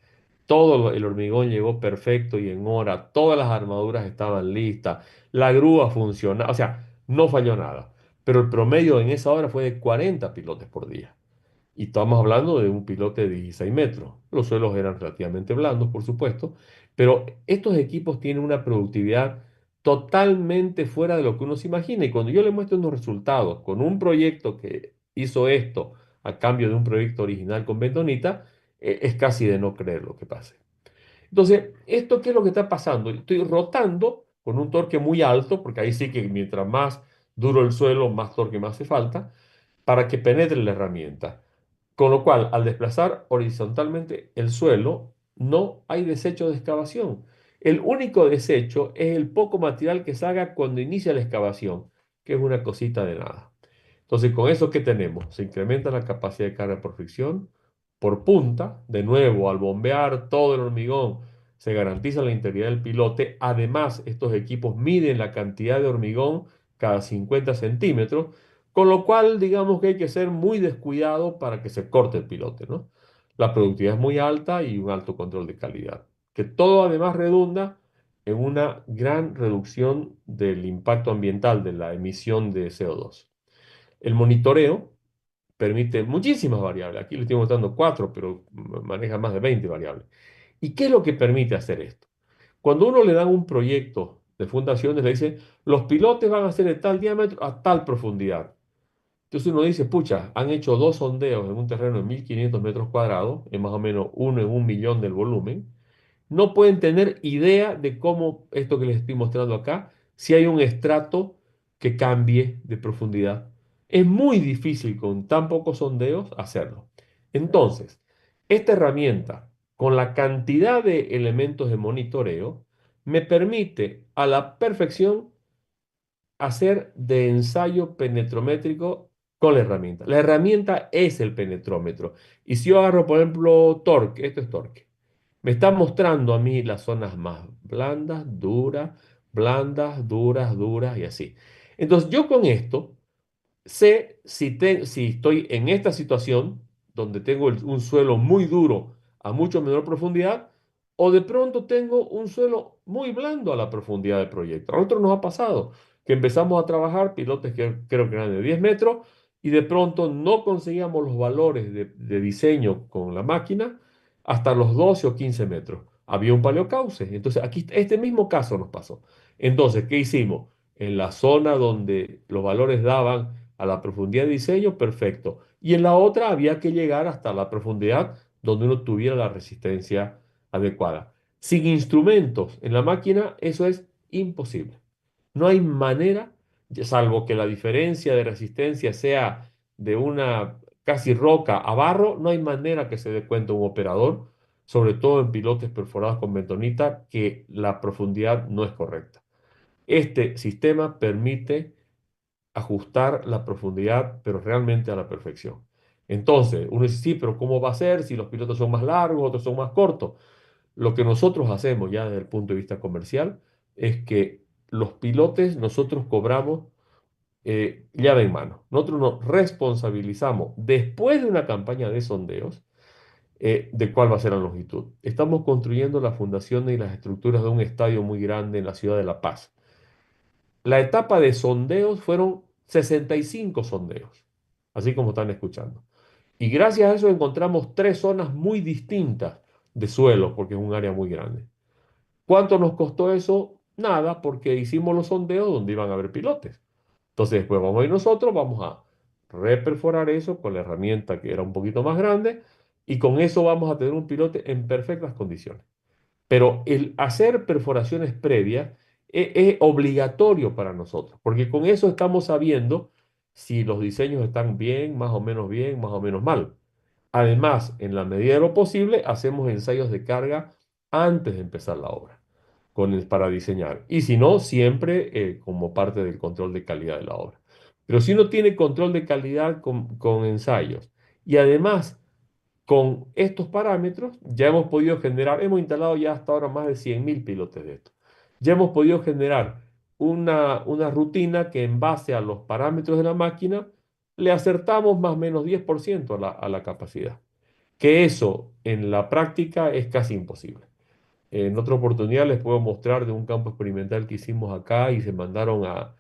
Speaker 2: El hormigón llegó perfecto y en hora, todas las armaduras estaban listas, la grúa funcionaba, o sea, no falló nada. Pero el promedio en esa hora fue de 40 pilotes por día. Y estamos hablando de un pilote de 16 metros. Los suelos eran relativamente blandos, por supuesto, pero estos equipos tienen una productividad totalmente fuera de lo que uno se imagina. Y cuando yo le muestro unos resultados con un proyecto que hizo esto a cambio de un proyecto original con bentonita, es casi de no creer lo que pase. Entonces, ¿esto qué es lo que está pasando? Estoy rotando con un torque muy alto, porque ahí sí que mientras más duro el suelo, más torque me hace falta, para que penetre la herramienta. Con lo cual, al desplazar horizontalmente el suelo, no hay desecho de excavación. El único desecho es el poco material que salga cuando inicia la excavación, que es una cosita de nada. Entonces, con eso, ¿qué tenemos? Se incrementa la capacidad de carga por fricción, por punta, de nuevo, al bombear todo el hormigón, se garantiza la integridad del pilote. Además, estos equipos miden la cantidad de hormigón cada 50 centímetros, con lo cual, digamos que hay que ser muy descuidado para que se corte el pilote, ¿no? La productividad es muy alta y un alto control de calidad, que todo además redunda en una gran reducción del impacto ambiental de la emisión de CO2. El monitoreo permite muchísimas variables. Aquí le estoy mostrando cuatro, pero maneja más de 20 variables. ¿Y qué es lo que permite hacer esto? Cuando uno le da un proyecto de fundaciones, le dice, los pilotes van a ser de tal diámetro a tal profundidad. Entonces uno dice, pucha, han hecho dos sondeos en un terreno de 1.500 metros cuadrados, en más o menos uno en 1 millón del volumen. No pueden tener idea de cómo esto que les estoy mostrando acá, si hay un estrato que cambie de profundidad. Es muy difícil con tan pocos sondeos hacerlo. Entonces, esta herramienta con la cantidad de elementos de monitoreo, me permite a la perfección hacer de ensayo penetrométrico con la herramienta. La herramienta es el penetrómetro. Y si yo agarro, por ejemplo, torque, esto es torque, me está mostrando a mí las zonas más blandas, duras, duras y así. Entonces, yo con esto sé si estoy en esta situación donde tengo un suelo muy duro a mucho menor profundidad o de pronto tengo un suelo muy blando a la profundidad del proyecto. A nosotros nos ha pasado que empezamos a trabajar pilotes que creo que eran de 10 metros y de pronto no conseguíamos los valores de diseño con la máquina hasta los 12 o 15 metros. Había un paleocauce. Entonces, aquí este mismo caso nos pasó. Entonces, ¿qué hicimos? En la zona donde los valores daban a la profundidad de diseño, perfecto. Y en la otra había que llegar hasta la profundidad donde uno tuviera la resistencia adecuada. Sin instrumentos en la máquina, eso es imposible. No hay manera, salvo que la diferencia de resistencia sea de una casi roca a barro, no hay manera que se dé cuenta un operador, sobre todo en pilotes perforados con bentonita, que la profundidad no es correcta. Este sistema permite ajustar la profundidad, pero realmente a la perfección. Entonces, uno dice, sí, pero ¿cómo va a ser si los pilotos son más largos, otros son más cortos? Lo que nosotros hacemos ya desde el punto de vista comercial es que los pilotes nosotros cobramos llave en mano. Nosotros nos responsabilizamos después de una campaña de sondeos de cuál va a ser la longitud. Estamos construyendo las fundaciones y las estructuras de un estadio muy grande en la ciudad de La Paz. La etapa de sondeos fueron 65 sondeos, así como están escuchando. Y gracias a eso encontramos tres zonas muy distintas de suelo, porque es un área muy grande. ¿Cuánto nos costó eso? Nada, porque hicimos los sondeos donde iban a haber pilotes. Entonces, después vamos a ir nosotros, vamos a reperforar eso con la herramienta que era un poquito más grande y con eso vamos a tener un pilote en perfectas condiciones. Pero el hacer perforaciones previas es obligatorio para nosotros, porque con eso estamos sabiendo si los diseños están bien, más o menos mal. Además, en la medida de lo posible, hacemos ensayos de carga antes de empezar la obra para diseñar. Y si no, siempre como parte del control de calidad de la obra. Pero si uno tiene control de calidad con ensayos y además con estos parámetros ya hemos podido generar, hemos instalado ya hasta ahora más de 100.000 pilotes de esto. Ya hemos podido generar una rutina que en base a los parámetros de la máquina le acertamos más o menos 10% a la capacidad. Que eso en la práctica es casi imposible. En otra oportunidad les puedo mostrar de un campo experimental que hicimos acá y se mandaron a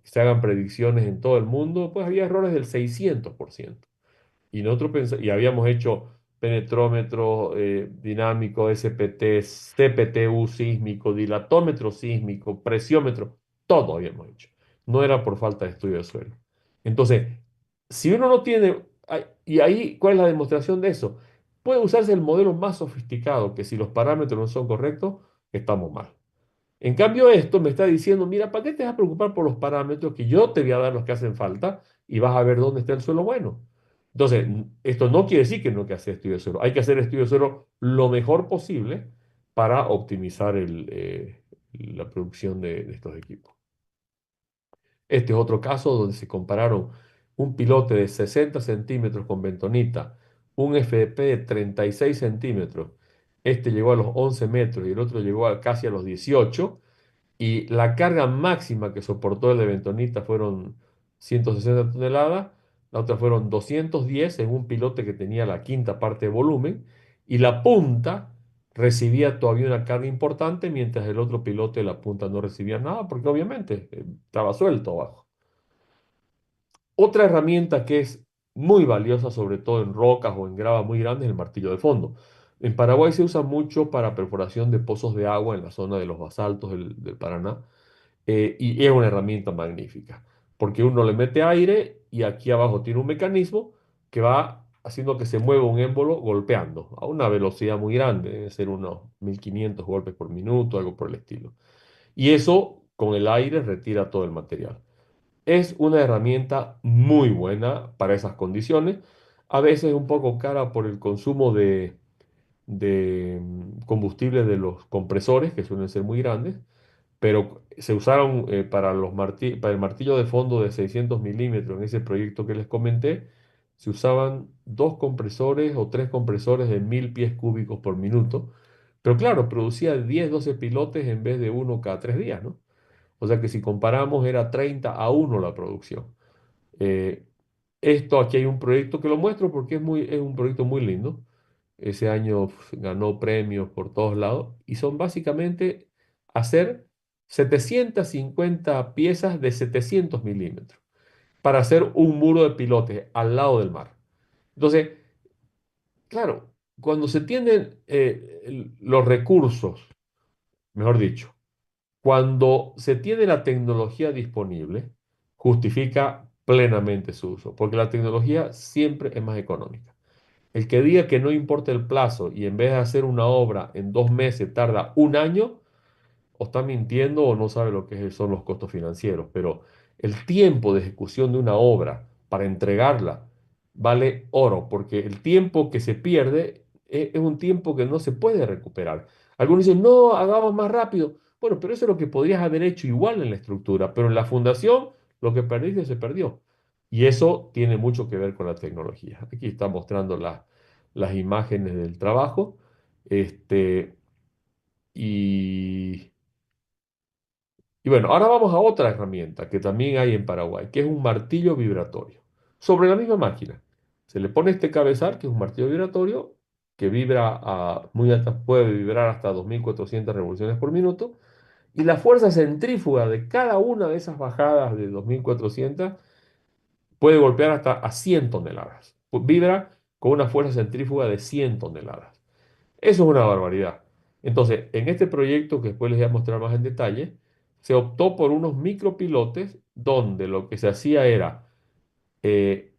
Speaker 2: que se hagan predicciones en todo el mundo, pues había errores del 600%. Y nosotros y habíamos hecho penetrómetro dinámico, SPT, CPTU sísmico, dilatómetro sísmico, presiómetro, todo habíamos hecho. No era por falta de estudio de suelo. Entonces, si uno no tiene, y ahí, ¿cuál es la demostración de eso? Puede usarse el modelo más sofisticado, que si los parámetros no son correctos, estamos mal. En cambio, esto me está diciendo, mira, ¿para qué te vas a preocupar por los parámetros que yo te voy a dar los que hacen falta y vas a ver dónde está el suelo bueno? Entonces, esto no quiere decir que no hay que hacer estudio de suelo. Hay que hacer estudio de suelo lo mejor posible para optimizar la producción de estos equipos. Este es otro caso donde se compararon un pilote de 60 centímetros con bentonita, un FDP de 36 centímetros. Este llegó a los 11 metros y el otro llegó casi a los 18 y la carga máxima que soportó el de Bentonita fueron 160 toneladas, la otra fueron 210 en un pilote que tenía la quinta parte de volumen, y la punta recibía todavía una carga importante, mientras el otro pilote de la punta no recibía nada, porque obviamente estaba suelto abajo. Otra herramienta que es muy valiosa, sobre todo en rocas o en gravas muy grandes, es el martillo de fondo. En Paraguay se usa mucho para perforación de pozos de agua en la zona de los basaltos del Paraná. Y es una herramienta magnífica, porque uno le mete aire y aquí abajo tiene un mecanismo que va haciendo que se mueva un émbolo golpeando a una velocidad muy grande, debe ser unos 1500 golpes por minuto, algo por el estilo. Y eso con el aire retira todo el material. Es una herramienta muy buena para esas condiciones, a veces un poco cara por el consumo de combustible de los compresores, que suelen ser muy grandes, pero se usaron para para el martillo de fondo de 600 milímetros en ese proyecto que les comenté, se usaban dos compresores o tres compresores de 1000 pies cúbicos por minuto, pero claro, producía 10, 12 pilotes en vez de uno cada 3 días, ¿no? O sea que si comparamos era 30-1 la producción. Eh, Esto aquí hay un proyecto que lo muestro porque es un proyecto muy lindo. Ese año ganó premios por todos lados y son básicamente hacer 750 piezas de 700 milímetros para hacer un muro de pilotes al lado del mar. Entonces, claro, cuando se tienen los recursos, mejor dicho, cuando se tiene la tecnología disponible, justifica plenamente su uso, porque la tecnología siempre es más económica. El que diga que no importa el plazo y en vez de hacer una obra en 2 meses tarda un año, o está mintiendo o no sabe lo que son los costos financieros, pero el tiempo de ejecución de una obra para entregarla vale oro, porque el tiempo que se pierde es un tiempo que no se puede recuperar. Algunos dicen, no, hagamos más rápido. Bueno, pero eso es lo que podrías haber hecho igual en la estructura, pero en la fundación lo que perdiste se perdió. Y eso tiene mucho que ver con la tecnología. Aquí está mostrando las imágenes del trabajo. Este, y y bueno, ahora vamos a otra herramienta que también hay en Paraguay, que es un martillo vibratorio. Sobre la misma máquina. Se le pone este cabezal, que es un martillo vibratorio, que vibra a muy alta, puede vibrar hasta 2400 revoluciones por minuto. Y la fuerza centrífuga de cada una de esas bajadas de 2400 puede golpear hasta a 100 toneladas. Vibra con una fuerza centrífuga de 100 toneladas. Eso es una barbaridad. Entonces, en este proyecto, que después les voy a mostrar más en detalle, se optó por unos micropilotes donde lo que se hacía era eh,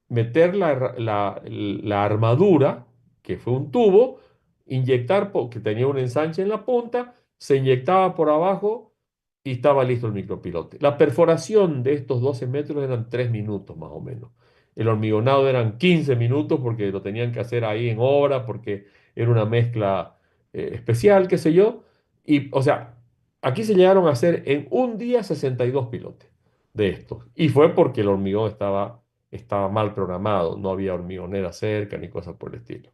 Speaker 2: meter la armadura, que fue un tubo, inyectar, que tenía un ensanche en la punta, se inyectaba por abajo y estaba listo el micropilote. La perforación de estos 12 metros eran 3 minutos más o menos. El hormigonado eran 15 minutos porque lo tenían que hacer ahí en obra, porque era una mezcla especial, qué sé yo. Y, o sea, aquí se llegaron a hacer en un día 62 pilotes de estos. Y fue porque el hormigón estaba mal programado, no había hormigonera cerca ni cosas por el estilo.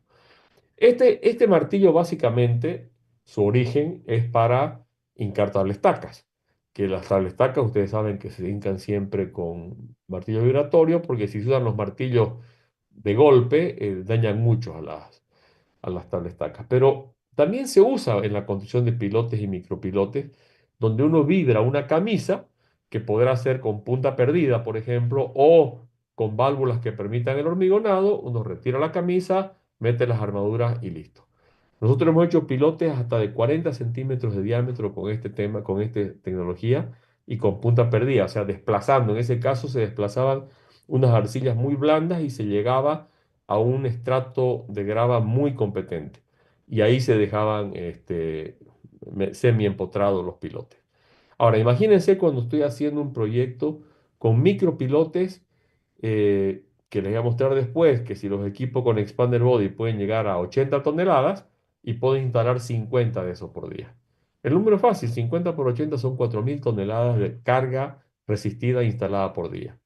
Speaker 2: Este martillo básicamente, su origen es para hincar tablestacas, que las tablestacas ustedes saben que se hincan siempre con martillo vibratorio, porque si se usan los martillos de golpe, dañan mucho a las tablestacas. Pero también se usa en la construcción de pilotes y micropilotes, donde uno vibra una camisa que podrá ser con punta perdida, por ejemplo, o con válvulas que permitan el hormigonado, uno retira la camisa, mete las armaduras y listo. Nosotros hemos hecho pilotes hasta de 40 centímetros de diámetro con este tema, con esta tecnología y con punta perdida, o sea, desplazando. En ese caso se desplazaban unas arcillas muy blandas y se llegaba a un estrato de grava muy competente. Y ahí se dejaban semi-empotrados los pilotes. Ahora, imagínense cuando estoy haciendo un proyecto con micropilotes que les voy a mostrar después, que si los equipo con Expander Body pueden llegar a 80 toneladas y puedo instalar 50 de esos por día. El número es fácil, 50 por 80 son 4000 toneladas de carga resistida instalada por día.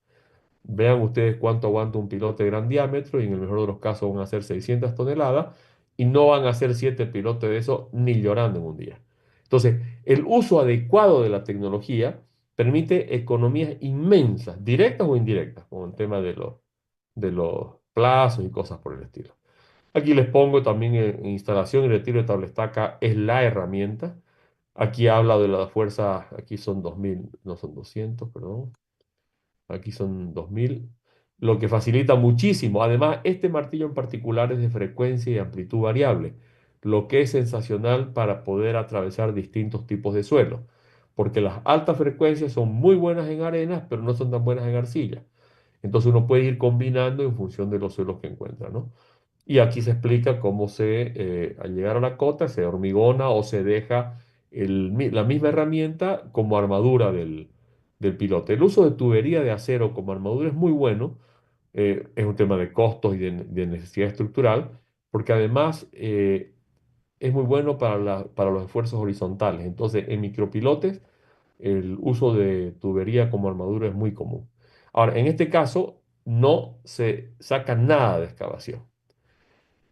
Speaker 2: Vean ustedes cuánto aguanta un pilote de gran diámetro y en el mejor de los casos van a ser 600 toneladas y no van a ser 7 pilotes de eso ni llorando en un día. Entonces, el uso adecuado de la tecnología permite economías inmensas, directas o indirectas, como el tema de los plazos y cosas por el estilo. Aquí les pongo también instalación y retiro de tablestaca es la herramienta. Aquí habla de la fuerza, aquí son 2000, no son 200, perdón. Aquí son 2000, lo que facilita muchísimo. Además, este martillo en particular es de frecuencia y amplitud variable, lo que es sensacional para poder atravesar distintos tipos de suelo, porque las altas frecuencias son muy buenas en arenas, pero no son tan buenas en arcilla. Entonces uno puede ir combinando en función de los suelos que encuentra, ¿no? Y aquí se explica cómo al llegar a la cota se hormigona o se deja la misma herramienta como armadura del piloto. El uso de tubería de acero como armadura es muy bueno, es un tema de costos y de necesidad estructural, porque además es muy bueno para los esfuerzos horizontales. Entonces, en micropilotes, el uso de tubería como armadura es muy común. Ahora, en este caso, no se saca nada de excavación.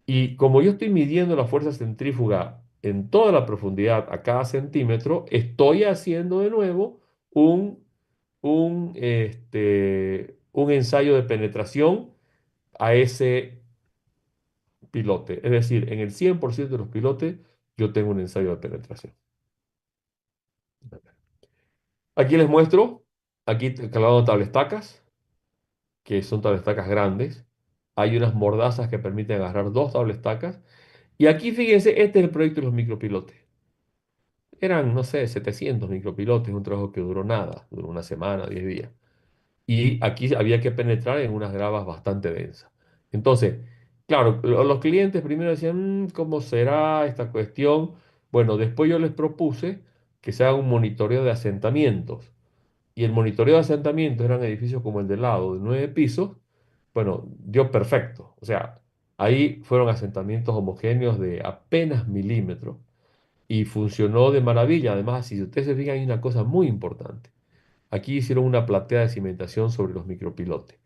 Speaker 2: Y como yo estoy midiendo la fuerza centrífuga en toda la profundidad a cada centímetro, estoy haciendo de nuevo un, un ensayo de penetración a ese pilote. Es decir, en el 100% de los pilotes yo tengo un ensayo de penetración. Aquí les muestro, aquí clavado tablestacas, que son tablestacas grandes. Hay unas mordazas que permiten agarrar dos tablestacas. Y aquí fíjense, este es el proyecto de los micropilotes. Eran, no sé, 700 micropilotes, un trabajo que duró nada, duró una semana, 10 días. Y aquí había que penetrar en unas gravas bastante densas. Entonces, claro, los clientes primero decían, ¿cómo será esta cuestión? Bueno, después yo les propuse que se haga un monitoreo de asentamientos. Y el monitoreo de asentamientos eran edificios como el de lado, de 9 pisos. Bueno, dio perfecto. O sea, ahí fueron asentamientos homogéneos de apenas milímetros y funcionó de maravilla. Además, si ustedes se fijan, hay una cosa muy importante. Aquí hicieron una platea de cimentación sobre los micropilotes.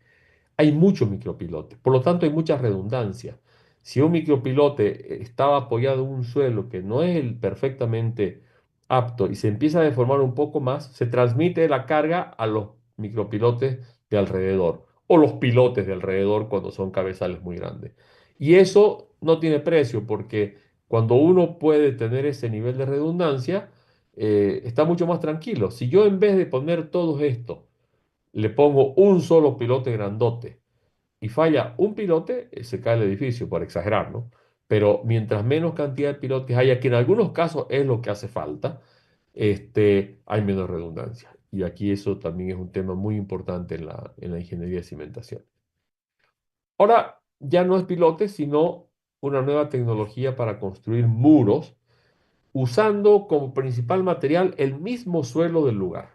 Speaker 2: Hay muchos micropilotes, por lo tanto hay mucha redundancia. Si un micropilote estaba apoyado en un suelo que no es el perfectamente apto y se empieza a deformar un poco más, se transmite la carga a los micropilotes de alrededor o los pilotes de alrededor cuando son cabezales muy grandes. Y eso no tiene precio porque cuando uno puede tener ese nivel de redundancia, está mucho más tranquilo. Si yo en vez de poner todo esto, le pongo un solo pilote grandote y falla un pilote, se cae el edificio, por exagerar, ¿no? Pero mientras menos cantidad de pilotes haya, que en algunos casos es lo que hace falta, hay menos redundancia. Y aquí eso también es un tema muy importante en la ingeniería de cimentación. Ahora ya no es pilote, sino una nueva tecnología para construir muros usando como principal material el mismo suelo del lugar.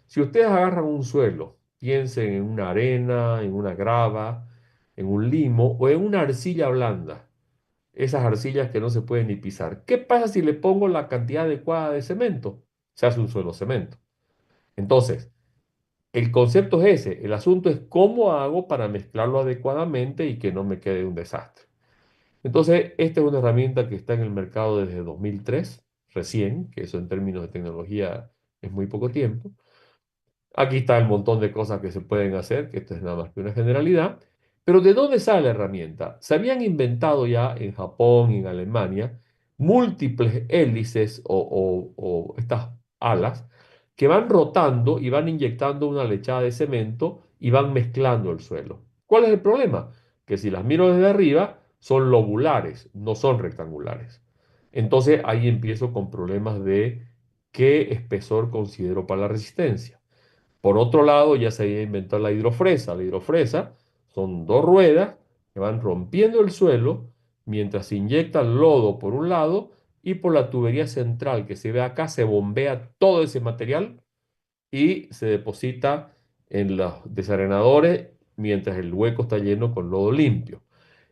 Speaker 2: Si ustedes agarran un suelo, piensen en una arena, en una grava, en un limo o en una arcilla blanda, esas arcillas que no se pueden ni pisar. ¿Qué pasa si le pongo la cantidad adecuada de cemento? Se hace un suelo cemento. Entonces, el concepto es ese. El asunto es cómo hago para mezclarlo adecuadamente y que no me quede un desastre. Entonces, esta es una herramienta que está en el mercado desde 2003, recién, que eso en términos de tecnología es muy poco tiempo. Aquí está el montón de cosas que se pueden hacer, que esto es nada más que una generalidad. Pero ¿de dónde sale la herramienta? Se habían inventado ya en Japón y en Alemania múltiples hélices o estas alas que van rotando y van inyectando una lechada de cemento y van mezclando el suelo. ¿Cuál es el problema? Que si las miro desde arriba, son lobulares, no son rectangulares. Entonces ahí empiezo con problemas de qué espesor considero para la resistencia. Por otro lado, ya se había inventado la hidrofresa. La hidrofresa son dos ruedas que van rompiendo el suelo mientras se inyecta lodo por un lado y por la tubería central que se ve acá se bombea todo ese material y se deposita en los desarenadores mientras el hueco está lleno con lodo limpio.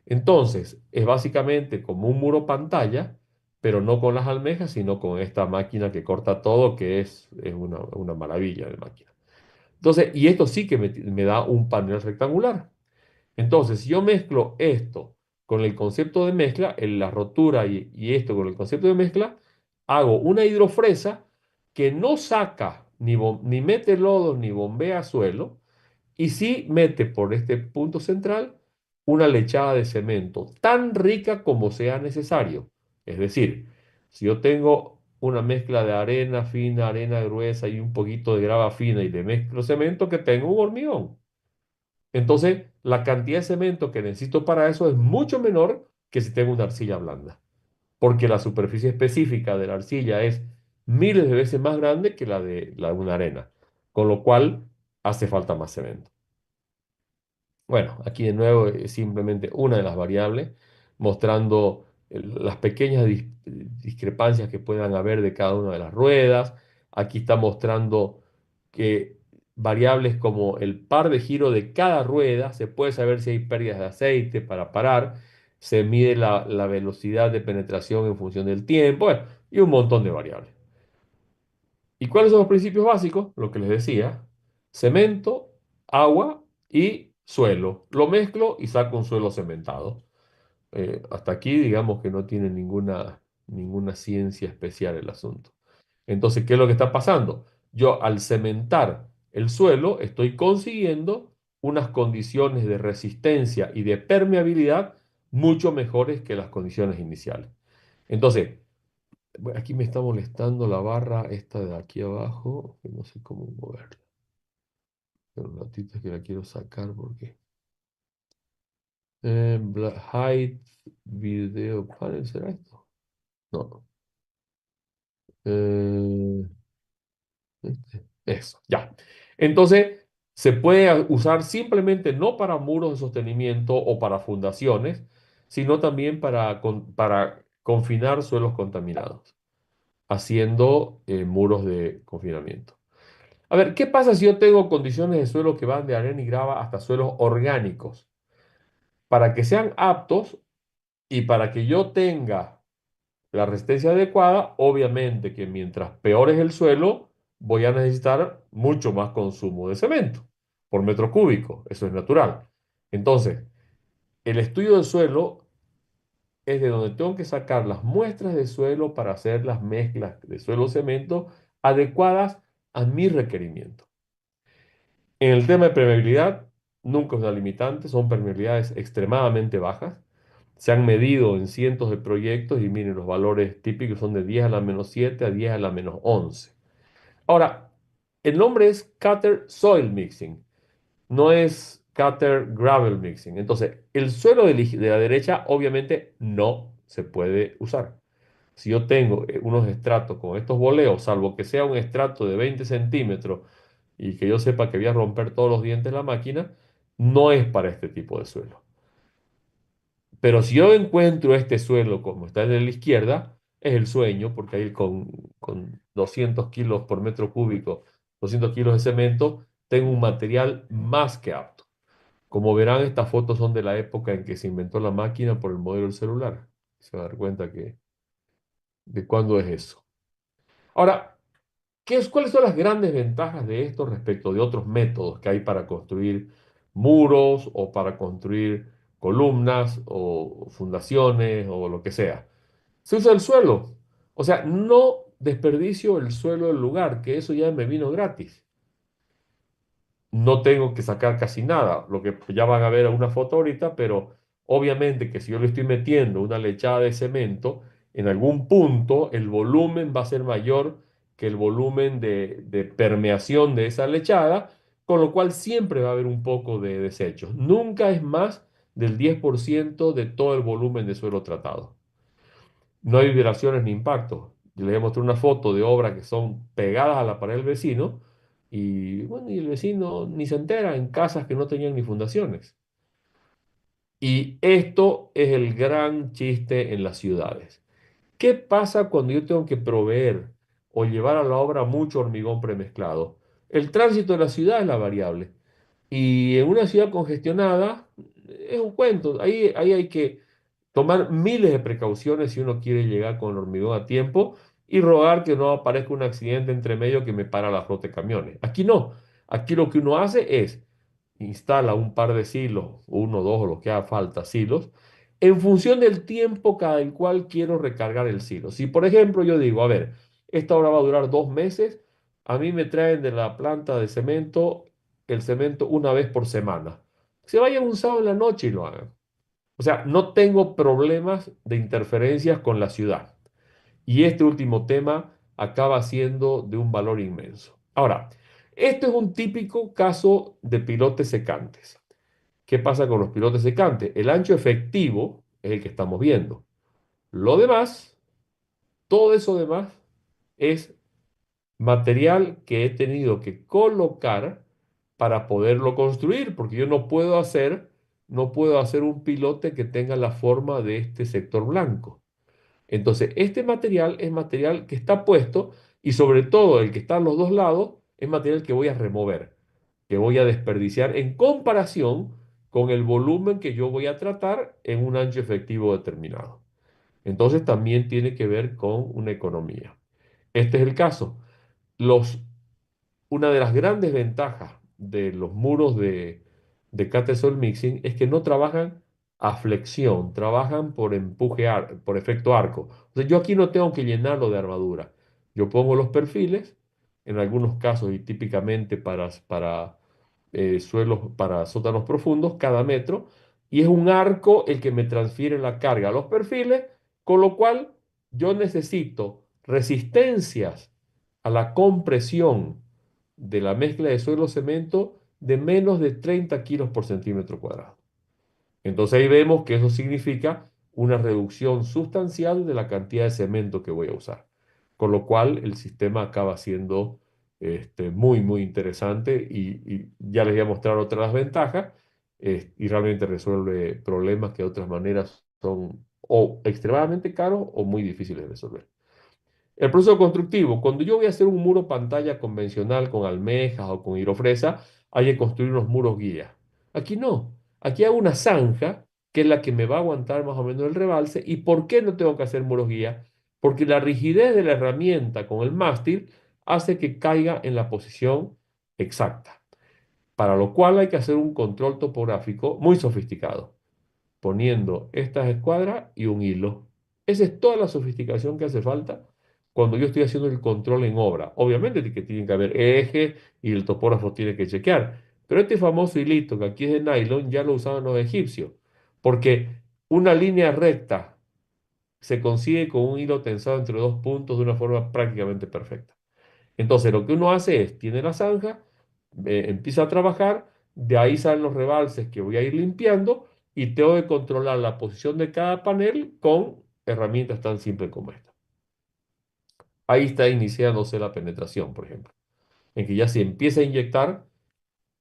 Speaker 2: Entonces, es básicamente como un muro pantalla, pero no con las almejas, sino con esta máquina que corta todo, que es una maravilla de máquina. Entonces, y esto sí que me da un panel rectangular. Entonces, si yo mezclo esto con el concepto de mezcla, la rotura y esto con el concepto de mezcla, hago una hidrofresa que no saca ni mete lodo ni bombea suelo, y sí mete por este punto central una lechada de cemento tan rica como sea necesario. Es decir, si yo tengo una mezcla de arena fina, arena gruesa y un poquito de grava fina y le mezclo cemento, que tengo un hormigón. Entonces, la cantidad de cemento que necesito para eso es mucho menor que si tengo una arcilla blanda, porque la superficie específica de la arcilla es miles de veces más grande que la de una arena, con lo cual hace falta más cemento. Bueno, aquí de nuevo es simplemente una de las variables, mostrando las pequeñas discrepancias que puedan haber de cada una de las ruedas. Aquí está mostrando que variables como el par de giro de cada rueda, se puede saber si hay pérdidas de aceite para parar, se mide la velocidad de penetración en función del tiempo, bueno, y un montón de variables. ¿Y cuáles son los principios básicos? Lo que les decía, cemento, agua y suelo. Lo mezclo y saco un suelo cementado. Hasta aquí digamos que no tiene ninguna ciencia especial el asunto. Entonces, ¿qué es lo que está pasando? Yo al cementar el suelo estoy consiguiendo unas condiciones de resistencia y de permeabilidad mucho mejores que las condiciones iniciales. Entonces, bueno, aquí me está molestando la barra esta de aquí abajo, que no sé cómo moverla. Pero un ratito es que la quiero sacar porque... Height Video Panel, ¿será esto? No. Eh, Eso, ya. Entonces, se puede usar simplemente no para muros de sostenimiento o para fundaciones, sino también para confinar suelos contaminados, haciendo muros de confinamiento. A ver, ¿qué pasa si yo tengo condiciones de suelo que van de arena y grava hasta suelos orgánicos? Para que sean aptos y para que yo tenga la resistencia adecuada, obviamente que mientras peor es el suelo, voy a necesitar mucho más consumo de cemento por metro cúbico. Eso es natural. Entonces, el estudio del suelo es de donde tengo que sacar las muestras de suelo para hacer las mezclas de suelo-cemento adecuadas a mi requerimiento. En el tema de permeabilidad, nunca es una limitante, son permeabilidades extremadamente bajas. Se han medido en cientos de proyectos y miren, los valores típicos son de 10 a la menos 7 a 10 a la menos 11. Ahora, el nombre es Cutter Soil Mixing, no es Cutter Gravel Mixing. Entonces, el suelo de la derecha obviamente no se puede usar. Si yo tengo unos estratos con estos boleos, salvo que sea un estrato de 20 centímetros y que yo sepa que voy a romper todos los dientes de la máquina, no es para este tipo de suelo. Pero si yo encuentro este suelo como está en la izquierda, es el sueño, porque ahí con 200 kilos por metro cúbico, 200 kilos de cemento, tengo un material más que apto. Como verán, estas fotos son de la época en que se inventó la máquina por el modelo del celular. Se va a dar cuenta de cuándo es eso. Ahora, ¿cuáles son las grandes ventajas de esto respecto de otros métodos que hay para construir muros o para construir columnas o fundaciones o lo que sea? Se usa el suelo. O sea, no desperdicio el suelo del lugar, que eso ya me vino gratis. No tengo que sacar casi nada, lo que ya van a ver en una foto ahorita, pero obviamente que si yo le estoy metiendo una lechada de cemento, en algún punto el volumen va a ser mayor que el volumen de permeación de esa lechada, con lo cual siempre va a haber un poco de desechos. Nunca es más del 10% de todo el volumen de suelo tratado. No hay vibraciones ni impactos. Yo les mostré una foto de obras que son pegadas a la pared del vecino y bueno, y el vecino ni se entera en casas que no tenían ni fundaciones. Y esto es el gran chiste en las ciudades. ¿Qué pasa cuando yo tengo que proveer o llevar a la obra mucho hormigón premezclado? El tránsito de la ciudad es la variable. Y en una ciudad congestionada es un cuento. Ahí hay que tomar miles de precauciones si uno quiere llegar con el hormigón a tiempo y rogar que no aparezca un accidente entre medio que me para la flota de camiones. Aquí no. Aquí lo que uno hace es instala un par de silos, uno, dos o lo que haga falta, silos, en función del tiempo cada el cual quiero recargar el silo. Si, por ejemplo, yo digo, a ver, esta obra va a durar 2 meses, a mí me traen de la planta de cemento el cemento una vez por semana. Se vayan un sábado en la noche y lo hagan. O sea, no tengo problemas de interferencias con la ciudad. Y este último tema acaba siendo de un valor inmenso. Ahora, esto es un típico caso de pilotes secantes. ¿Qué pasa con los pilotes secantes? El ancho efectivo es el que estamos viendo. Lo demás, todo eso demás, es material que he tenido que colocar para poderlo construir, porque yo no puedo hacer un pilote que tenga la forma de este sector blanco. Entonces, este material es material que está puesto y sobre todo el que está a los dos lados es material que voy a remover, que voy a desperdiciar en comparación con el volumen que yo voy a tratar en un ancho efectivo determinado. Entonces también tiene que ver con una economía. Este es el caso. Los una de las grandes ventajas de los muros de Catesol Mixing es que no trabajan a flexión, trabajan por empuje, por efecto arco. O sea, yo aquí no tengo que llenarlo de armadura. Yo pongo los perfiles, en algunos casos y típicamente para suelos, para sótanos profundos, cada metro, y es un arco el que me transfiere la carga a los perfiles, con lo cual yo necesito resistencias a la compresión de la mezcla de suelo-cemento de menos de 30 kilos por centímetro cuadrado. Entonces ahí vemos que eso significa una reducción sustancial de la cantidad de cemento que voy a usar. Con lo cual el sistema acaba siendo muy, muy interesante y ya les voy a mostrar otras de las ventajas y realmente resuelve problemas que de otras maneras son o extremadamente caros o muy difíciles de resolver. El proceso constructivo, cuando yo voy a hacer un muro pantalla convencional con almejas o con girofresa, hay que construir unos muros guía. Aquí no, aquí hago una zanja, que es la que me va a aguantar más o menos el rebalse. ¿Y por qué no tengo que hacer muros guía? Porque la rigidez de la herramienta con el mástil hace que caiga en la posición exacta, para lo cual hay que hacer un control topográfico muy sofisticado poniendo estas escuadras y un hilo. Esa es toda la sofisticación que hace falta cuando yo estoy haciendo el control en obra. Obviamente que tiene que haber eje y el topógrafo tiene que chequear, pero este famoso hilito que aquí es de nylon ya lo usaban los egipcios, porque una línea recta se consigue con un hilo tensado entre dos puntos de una forma prácticamente perfecta. Entonces, lo que uno hace es, tiene la zanja, empieza a trabajar, de ahí salen los rebalses que voy a ir limpiando y tengo que controlar la posición de cada panel con herramientas tan simples como esta. Ahí está iniciándose la penetración, por ejemplo, en que ya se empieza a inyectar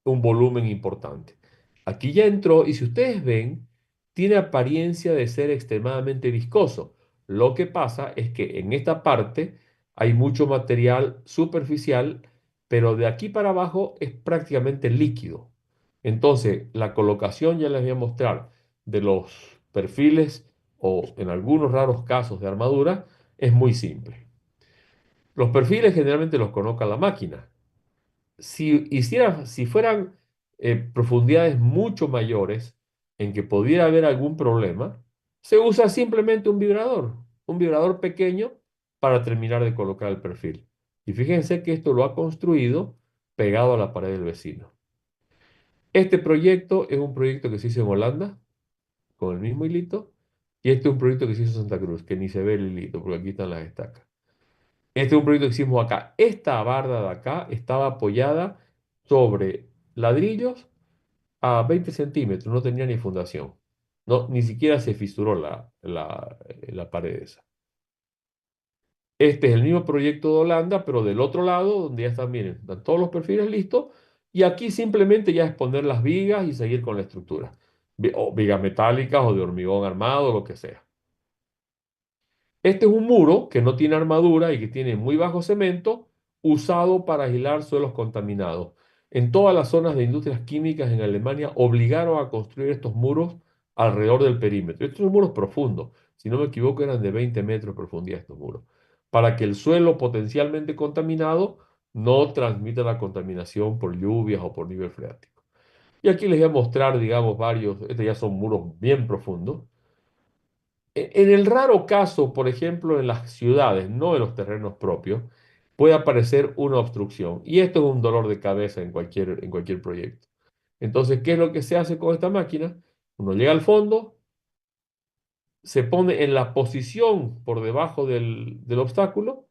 Speaker 2: un volumen importante. Aquí ya entró y si ustedes ven, tiene apariencia de ser extremadamente viscoso. Lo que pasa es que en esta parte hay mucho material superficial, pero de aquí para abajo es prácticamente líquido. Entonces, la colocación ya les voy a mostrar de los perfiles o en algunos raros casos de armadura es muy simple. Los perfiles generalmente los coloca la máquina si fueran profundidades mucho mayores en que pudiera haber algún problema, se usa simplemente un vibrador pequeño para terminar de colocar el perfil. Y fíjense que esto lo ha construido pegado a la pared del vecino. Este proyecto es un proyecto que se hizo en Holanda, con el mismo hilito, y este es un proyecto que se hizo en Santa Cruz, que ni se ve el hilito, porque aquí están las estacas. Este es un proyecto que hicimos acá. Esta barda de acá estaba apoyada sobre ladrillos a 20 centímetros, no tenía ni fundación. No, ni siquiera se fisuró la pared esa. Este es el mismo proyecto de Holanda, pero del otro lado, donde ya están, miren, están todos los perfiles listos. Y aquí simplemente ya es poner las vigas y seguir con la estructura. O vigas metálicas o de hormigón armado, lo que sea. Este es un muro que no tiene armadura y que tiene muy bajo cemento, usado para aislar suelos contaminados. En todas las zonas de industrias químicas en Alemania obligaron a construir estos muros alrededor del perímetro. Estos son muros profundos, si no me equivoco eran de 20 metros de profundidad estos muros, para que el suelo potencialmente contaminado no transmita la contaminación por lluvias o por nivel freático. Y aquí les voy a mostrar, digamos, varios, estos ya son muros bien profundos. En el raro caso, por ejemplo, en las ciudades, no en los terrenos propios, puede aparecer una obstrucción. Y esto es un dolor de cabeza en cualquier proyecto. Entonces, ¿qué es lo que se hace con esta máquina? Uno llega al fondo, se pone en la posición por debajo del obstáculo,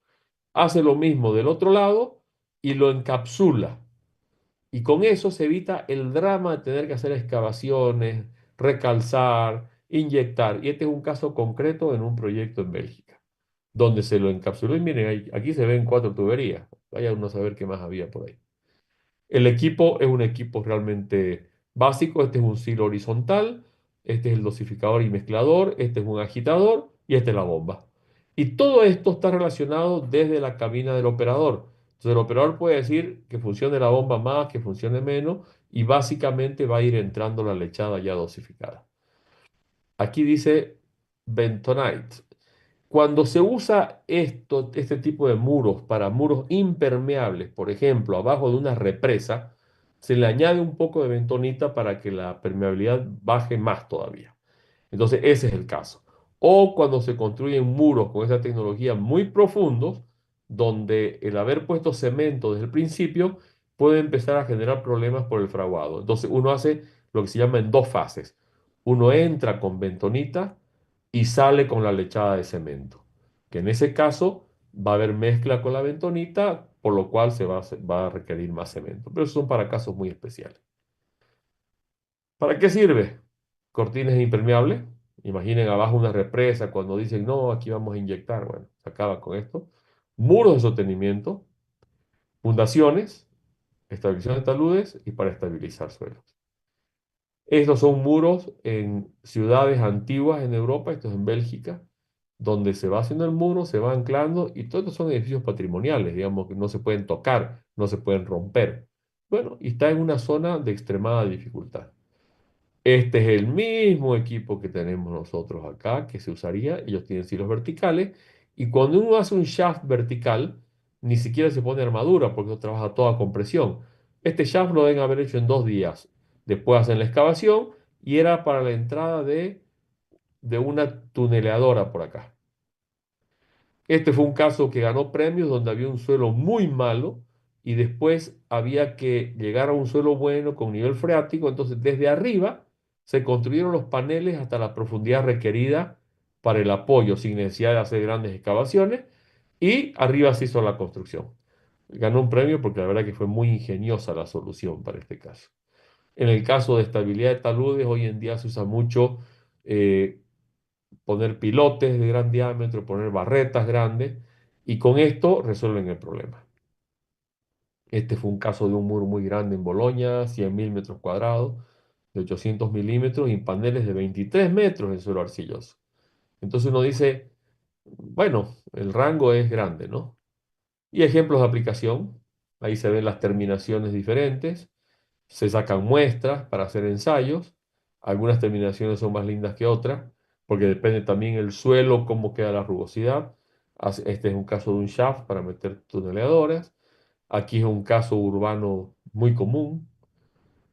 Speaker 2: hace lo mismo del otro lado y lo encapsula. Y con eso se evita el drama de tener que hacer excavaciones, recalzar, inyectar. Y este es un caso concreto en un proyecto en Bélgica, donde se lo encapsuló. Y miren, aquí se ven cuatro tuberías. Vaya uno a saber qué más había por ahí. El equipo es un equipo realmente básico. Este es un silo horizontal, este es el dosificador y mezclador, este es un agitador y esta es la bomba. Y todo esto está relacionado desde la cabina del operador. Entonces el operador puede decir que funcione la bomba más, que funcione menos, y básicamente va a ir entrando la lechada ya dosificada. Aquí dice bentonite. Cuando se usa este tipo de muros para muros impermeables, por ejemplo, abajo de una represa, se le añade un poco de bentonita para que la permeabilidad baje más todavía. Entonces, ese es el caso. O cuando se construyen muros con esa tecnología muy profundos, donde el haber puesto cemento desde el principio puede empezar a generar problemas por el fraguado. Entonces, uno hace lo que se llama en dos fases. Uno entra con bentonita y sale con la lechada de cemento, que en ese caso va a haber mezcla con la bentonita, por lo cual va a requerir más cemento. Pero eso son para casos muy especiales. ¿Para qué sirve? Cortinas impermeables. Imaginen abajo una represa cuando dicen, no, aquí vamos a inyectar. Bueno, se acaba con esto. Muros de sostenimiento, fundaciones, estabilización de taludes y para estabilizar suelos. Estos son muros en ciudades antiguas en Europa, esto es en Bélgica, donde se va haciendo el muro, se va anclando y todos estos son edificios patrimoniales, digamos, que no se pueden tocar, no se pueden romper. Bueno, y está en una zona de extremada dificultad. Este es el mismo equipo que tenemos nosotros acá, que se usaría. Ellos tienen silos verticales. Y cuando uno hace un shaft vertical, ni siquiera se pone armadura porque trabaja toda con presión. Este shaft lo deben haber hecho en 2 días. Después hacen la excavación y era para la entrada de una tuneleadora por acá. Este fue un caso que ganó premios donde había un suelo muy malo y después había que llegar a un suelo bueno con nivel freático. Entonces, desde arriba se construyeron los paneles hasta la profundidad requerida para el apoyo, sin necesidad de hacer grandes excavaciones. Y arriba se hizo la construcción. Ganó un premio porque la verdad que fue muy ingeniosa la solución para este caso. En el caso de estabilidad de taludes, hoy en día se usa mucho eh, poner pilotes de gran diámetro, poner barretas grandes, y con esto resuelven el problema. Este fue un caso de un muro muy grande en Bolonia, 100.000 metros cuadrados, de 800 milímetros y paneles de 23 metros en suelo arcilloso. Entonces uno dice, bueno, el rango es grande, ¿no? Y ejemplos de aplicación, ahí se ven las terminaciones diferentes, se sacan muestras para hacer ensayos, algunas terminaciones son más lindas que otras, porque depende también el suelo, cómo queda la rugosidad. Este es un caso de un shaft para meter tuneleadoras, aquí es un caso urbano muy común.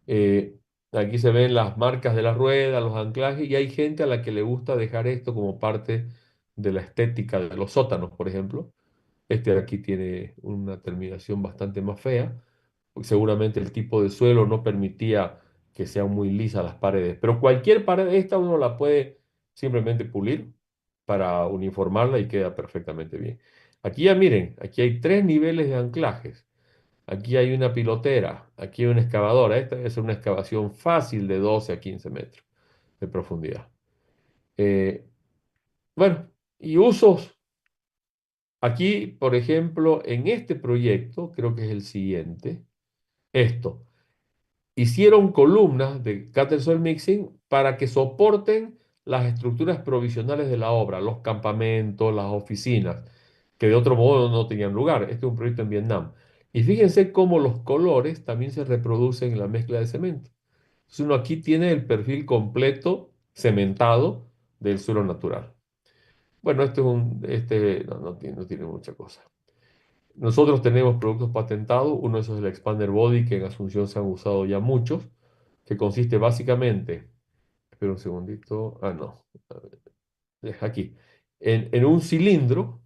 Speaker 2: Eh, Aquí se ven las marcas de la rueda, los anclajes, y hay gente a la que le gusta dejar esto como parte de la estética de los sótanos, por ejemplo. Este de aquí tiene una terminación bastante más fea, porque seguramente el tipo de suelo no permitía que sean muy lisas las paredes. Pero cualquier pared de esta uno la puede simplemente pulir para uniformarla y queda perfectamente bien. Aquí ya miren, aquí hay 3 niveles de anclajes. Aquí hay una pilotera, aquí hay una excavadora. Esta es una excavación fácil de 12 a 15 metros de profundidad. Eh, bueno, y usos. Aquí, por ejemplo, en este proyecto, creo que es el siguiente, esto, hicieron columnas de Cattle Soil Mixing para que soporten las estructuras provisionales de la obra, los campamentos, las oficinas, que de otro modo no tenían lugar. Este es un proyecto en Vietnam. Y fíjense cómo los colores también se reproducen en la mezcla de cemento. Entonces uno aquí tiene el perfil completo cementado del suelo natural. Bueno, no tiene mucha cosa. Nosotros tenemos productos patentados, uno de esos es el Expander Body, que en Asunción se han usado ya muchos, que consiste básicamente, espera un segundito, no, a ver, deja aquí, en un cilindro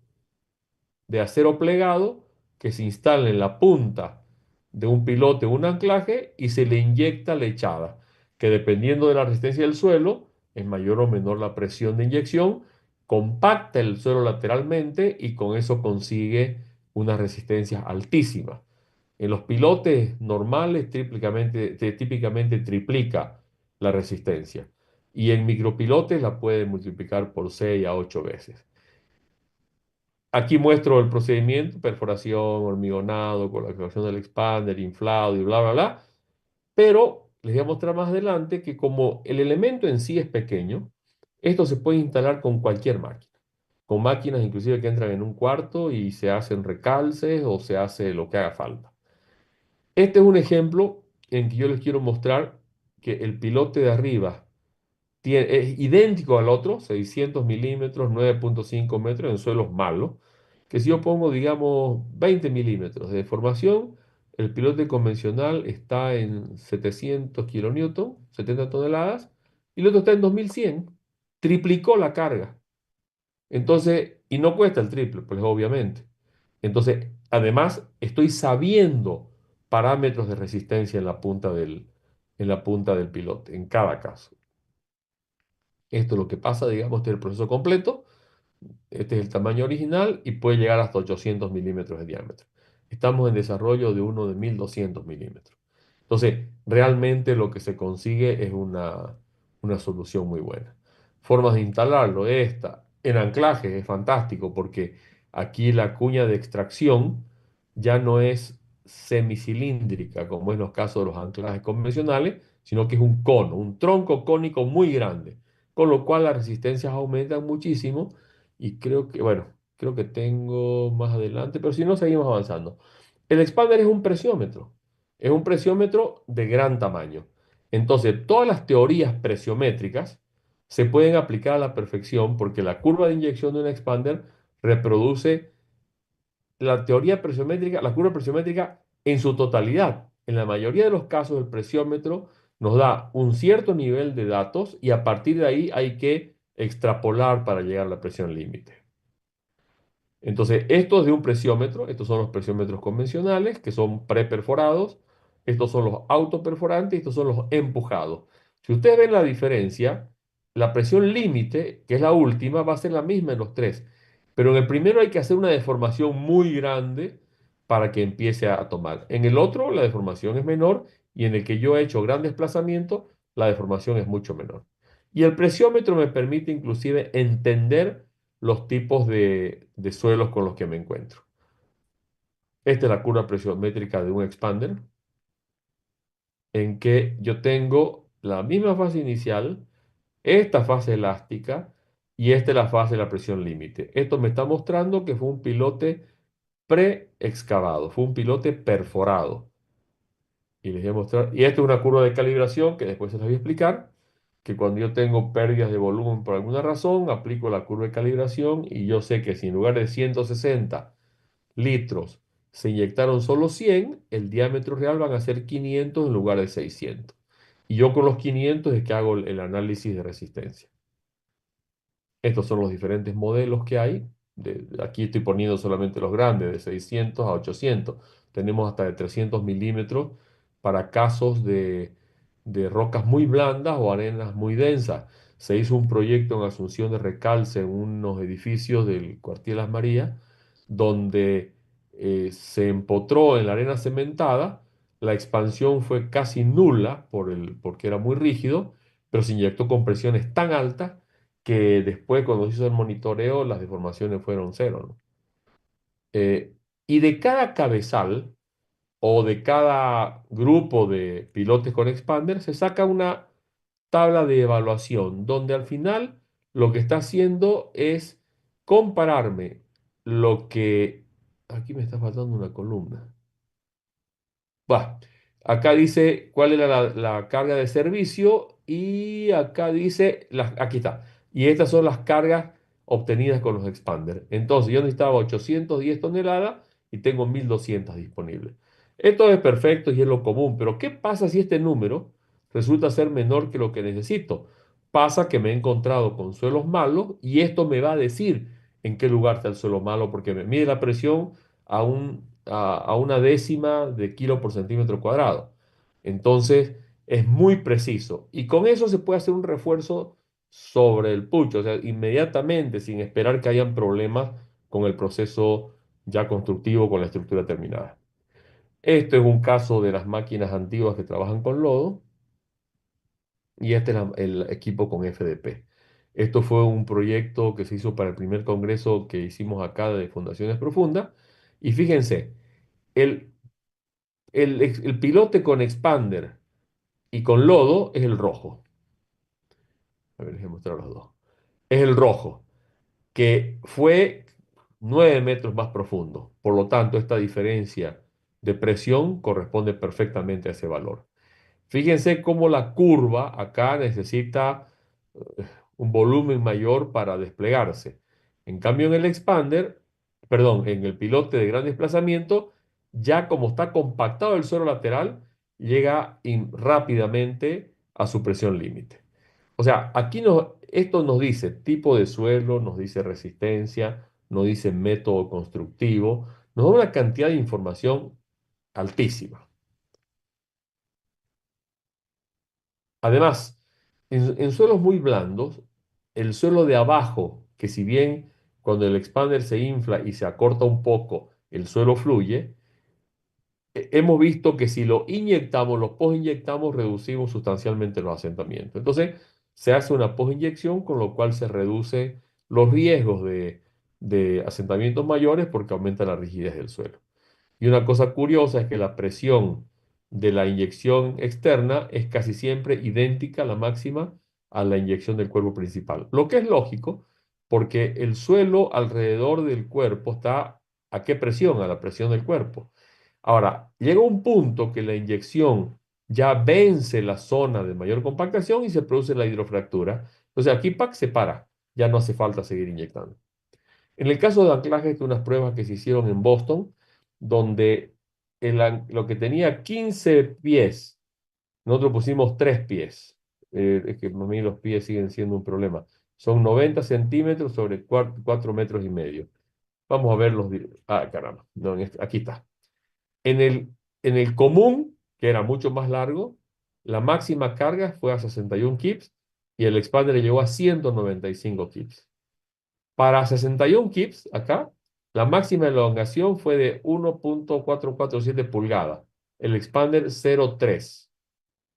Speaker 2: de acero plegado que se instala en la punta de un pilote o un anclaje y se le inyecta lechada, que dependiendo de la resistencia del suelo, es mayor o menor la presión de inyección, compacta el suelo lateralmente y con eso consigue una resistencia altísima. En los pilotes normales típicamente triplica la resistencia y en micropilotes la puede multiplicar por 6 a 8 veces. Aquí muestro el procedimiento, perforación, hormigonado, con la activación del expander, inflado y bla, bla, bla. Pero les voy a mostrar más adelante que como el elemento en sí es pequeño, esto se puede instalar con cualquier máquina, con máquinas inclusive que entran en un cuarto y se hacen recalces o se hace lo que haga falta. Este es un ejemplo en que yo les quiero mostrar que el pilote de arriba es idéntico al otro, 600 milímetros, 9,5 metros en suelos malos, que si yo pongo, digamos, 20 milímetros de deformación, el pilote convencional está en 700 kilonewton, 70 toneladas, y el otro está en 2100, triplicó la carga. Entonces, y no cuesta el triple, pues obviamente. Entonces, además, estoy sabiendo parámetros de resistencia en la punta del pilote, en cada caso. Esto es lo que pasa, digamos, este es el proceso completo. Este es el tamaño original y puede llegar hasta 800 milímetros de diámetro. Estamos en desarrollo de uno de 1200 milímetros. Entonces, realmente lo que se consigue es una solución muy buena. Formas de instalarlo, esta. En anclaje es fantástico porque aquí la cuña de extracción ya no es semicilíndrica, como en los casos de los anclajes convencionales, sino que es un cono, un tronco cónico muy grande, con lo cual las resistencias aumentan muchísimo y creo que, bueno, creo que tengo más adelante, pero si no, seguimos avanzando. El expander es un presiómetro de gran tamaño. Entonces, todas las teorías presiométricas se pueden aplicar a la perfección porque la curva de inyección de un expander reproduce la teoría presiométrica, la curva presiométrica en su totalidad. En la mayoría de los casos, el presiómetro nos da un cierto nivel de datos y a partir de ahí hay que extrapolar para llegar a la presión límite. Entonces, esto es de un presiómetro, estos son los presiómetros convencionales, que son preperforados, estos son los autoperforantes, estos son los empujados. Si ustedes ven la diferencia, la presión límite, que es la última, va a ser la misma en los tres, pero en el primero hay que hacer una deformación muy grande para que empiece a tomar. En el otro, la deformación es menor y en el que yo he hecho gran desplazamiento, la deformación es mucho menor. Y el presiómetro me permite inclusive entender los tipos de suelos con los que me encuentro. Esta es la curva presiométrica de un expander, en que yo tengo la misma fase inicial, esta fase elástica y esta es la fase de la presión límite. Esto me está mostrando que fue un pilote pre-excavado, fue un pilote perforado. Y les voy a mostrar, y esta es una curva de calibración que después se las voy a explicar, que cuando yo tengo pérdidas de volumen por alguna razón, aplico la curva de calibración y yo sé que si en lugar de 160 litros se inyectaron solo 100, el diámetro real van a ser 500 en lugar de 600. Y yo con los 500 es que hago el análisis de resistencia. Estos son los diferentes modelos que hay. Aquí estoy poniendo solamente los grandes, de 600 a 800. Tenemos hasta de 300 milímetros para casos de rocas muy blandas o arenas muy densas. Se hizo un proyecto en Asunción de Recalce, en unos edificios del Cuartier Las Marías, donde se empotró en la arena cementada. La expansión fue casi nula porque era muy rígido, pero se inyectó con presiones tan altas que después cuando se hizo el monitoreo las deformaciones fueron cero, ¿no? Y de cada cabezal o de cada grupo de pilotes con expander se saca una tabla de evaluación donde al final lo que está haciendo es compararme lo que... Aquí me está faltando una columna. Va, acá dice cuál era la carga de servicio y acá dice, aquí está. Y estas son las cargas obtenidas con los expander. Entonces yo necesitaba 810 toneladas y tengo 1200 disponibles. Esto es perfecto y es lo común, pero ¿qué pasa si este número resulta ser menor que lo que necesito? Pasa que me he encontrado con suelos malos y esto me va a decir en qué lugar está el suelo malo porque me mide la presión a una décima de kilo por centímetro cuadrado. Entonces, es muy preciso. Y con eso se puede hacer un refuerzo sobre el pucho, o sea, inmediatamente, sin esperar que hayan problemas con el proceso ya constructivo, con la estructura terminada. Esto es un caso de las máquinas antiguas que trabajan con lodo y este es el equipo con FDP. Esto fue un proyecto que se hizo para el primer congreso que hicimos acá de Fundaciones Profundas. Y fíjense, el el pilote con expander y con lodo es el rojo. A ver, les voy a mostrar los dos. Es el rojo. que fue 9 metros más profundo. Por lo tanto, esta diferencia de presión corresponde perfectamente a ese valor. Fíjense cómo la curva acá necesita un volumen mayor para desplegarse. En cambio, en el expander, perdón, en el pilote de gran desplazamiento, ya como está compactado el suelo lateral, llega rápidamente a su presión límite. O sea, esto nos dice tipo de suelo, nos dice resistencia, nos dice método constructivo, nos da una cantidad de información altísima. Además, en suelos muy blandos, el suelo de abajo, que si bien cuando el expander se infla y se acorta un poco, el suelo fluye, hemos visto que si lo inyectamos, lo posinyectamos, reducimos sustancialmente los asentamientos. Entonces, se hace una posinyección, con lo cual se reduce los riesgos de asentamientos mayores porque aumenta la rigidez del suelo. Y una cosa curiosa es que la presión de la inyección externa es casi siempre idéntica a la máxima a la inyección del cuerpo principal. Lo que es lógico, porque el suelo alrededor del cuerpo está ¿a qué presión? A la presión del cuerpo. Ahora, llega un punto que la inyección ya vence la zona de mayor compactación y se produce la hidrofractura. Entonces aquí PAC se para, ya no hace falta seguir inyectando. En el caso de anclaje, de unas pruebas que se hicieron en Boston, donde lo que tenía 15 pies, nosotros pusimos 3 pies. Es que para mí los pies siguen siendo un problema. Son 90 centímetros sobre 4 metros y medio. Vamos a ver Ah, caramba. No, aquí está. En el común, que era mucho más largo, la máxima carga fue a 61 kips y el expander llegó a 195 kips. Para 61 kips, acá, la máxima elongación fue de 1.447 pulgadas, el expander 0.3.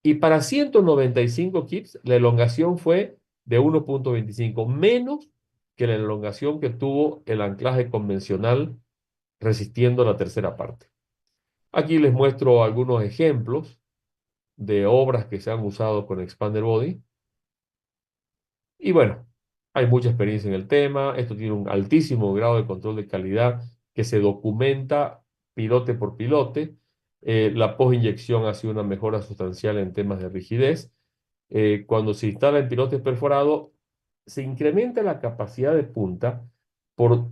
Speaker 2: Y para 195 kips, la elongación fue de 1.25, menos que la elongación que tuvo el anclaje convencional resistiendo la tercera parte. Aquí les muestro algunos ejemplos de obras que se han usado con Expander Body. Y bueno, hay mucha experiencia en el tema. Esto tiene un altísimo grado de control de calidad que se documenta pilote por pilote. La postinyección ha sido una mejora sustancial en temas de rigidez. Cuando se instala en pilotes perforados, se incrementa la capacidad de punta por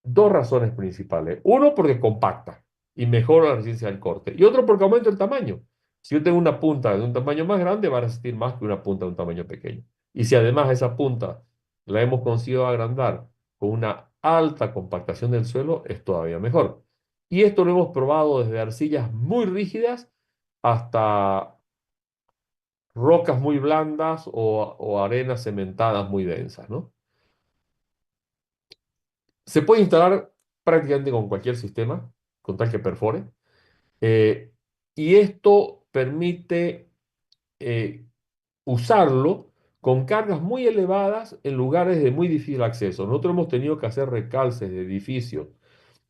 Speaker 2: dos razones principales. Uno, porque compacta y mejora la resistencia al corte. Y otro, porque aumenta el tamaño. Si yo tengo una punta de un tamaño más grande, va a resistir más que una punta de un tamaño pequeño. Y si además esa punta la hemos conseguido agrandar con una alta compactación del suelo, es todavía mejor. Y esto lo hemos probado desde arcillas muy rígidas hasta rocas muy blandas o arenas cementadas muy densas, ¿no? Se puede instalar prácticamente con cualquier sistema, con tal que perfore. eh, y esto permite eh, usarlo con cargas muy elevadas en lugares de muy difícil acceso. Nosotros hemos tenido que hacer recalces de edificios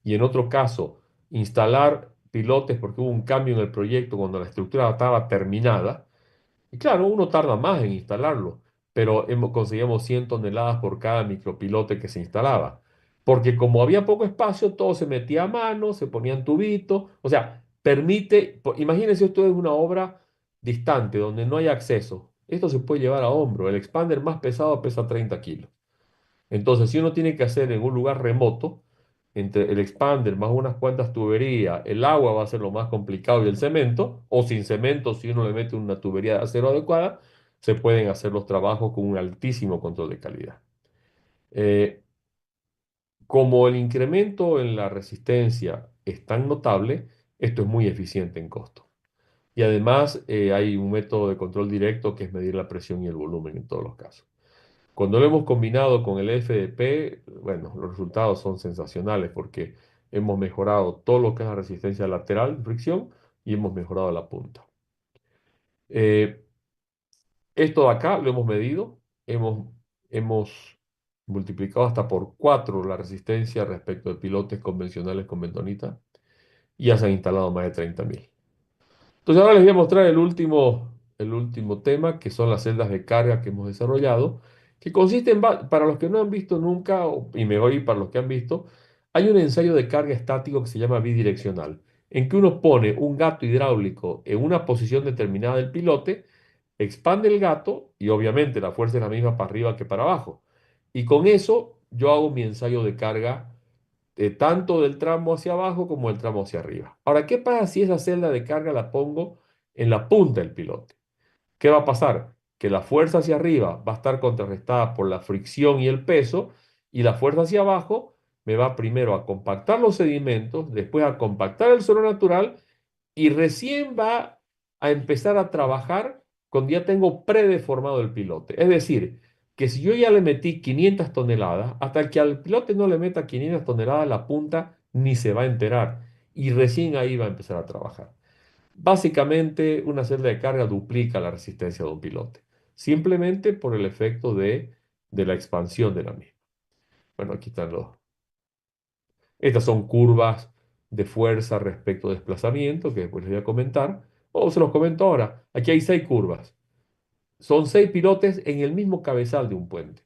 Speaker 2: y en otro caso instalar pilotes porque hubo un cambio en el proyecto cuando la estructura estaba terminada. Y claro, uno tarda más en instalarlo, pero conseguíamos 100 toneladas por cada micropilote que se instalaba. Porque como había poco espacio, todo se metía a mano, se ponían tubitos. O sea, imagínense ustedes una obra distante donde no hay acceso. Esto se puede llevar a hombro. El expander más pesado pesa 30 kilos. Entonces, si uno tiene que hacer en un lugar remoto, entre el expander más unas cuantas tuberías, el agua va a ser lo más complicado y el cemento, o sin cemento, si uno le mete una tubería de acero adecuada, se pueden hacer los trabajos con un altísimo control de calidad. Eh, Como el incremento en la resistencia es tan notable, esto es muy eficiente en costo. Y además hay un método de control directo que es medir la presión y el volumen en todos los casos. Cuando lo hemos combinado con el FDP, bueno, los resultados son sensacionales porque hemos mejorado todo lo que es la resistencia lateral, fricción, y hemos mejorado la punta. Eh, Esto de acá lo hemos medido, hemos multiplicado hasta por 4 la resistencia respecto de pilotes convencionales con bentonita y ya se han instalado más de 30.000. Entonces ahora les voy a mostrar el último tema, que son las celdas de carga que hemos desarrollado, que consiste para los que no han visto nunca, y mejor y para los que han visto, hay un ensayo de carga estático que se llama bidireccional, en que uno pone un gato hidráulico en una posición determinada del pilote, expande el gato y obviamente la fuerza es la misma para arriba que para abajo. Y con eso yo hago mi ensayo de carga tanto del tramo hacia abajo como del tramo hacia arriba. Ahora, ¿qué pasa si esa celda de carga la pongo en la punta del pilote? ¿Qué va a pasar? Que la fuerza hacia arriba va a estar contrarrestada por la fricción y el peso, y la fuerza hacia abajo me va primero a compactar los sedimentos, después a compactar el suelo natural y recién va a empezar a trabajar cuando ya tengo predeformado el pilote. Es decir, que si yo ya le metí 500 toneladas, hasta que al pilote no le meta 500 toneladas, la punta ni se va a enterar y recién ahí va a empezar a trabajar. Básicamente, una celda de carga duplica la resistencia de un pilote, simplemente por el efecto de la expansión de la misma. Bueno, aquí están los. Estas son curvas de fuerza respecto a desplazamiento, que después les voy a comentar. O se los comento ahora. Aquí hay 6 curvas. Son 6 pilotes en el mismo cabezal de un puente.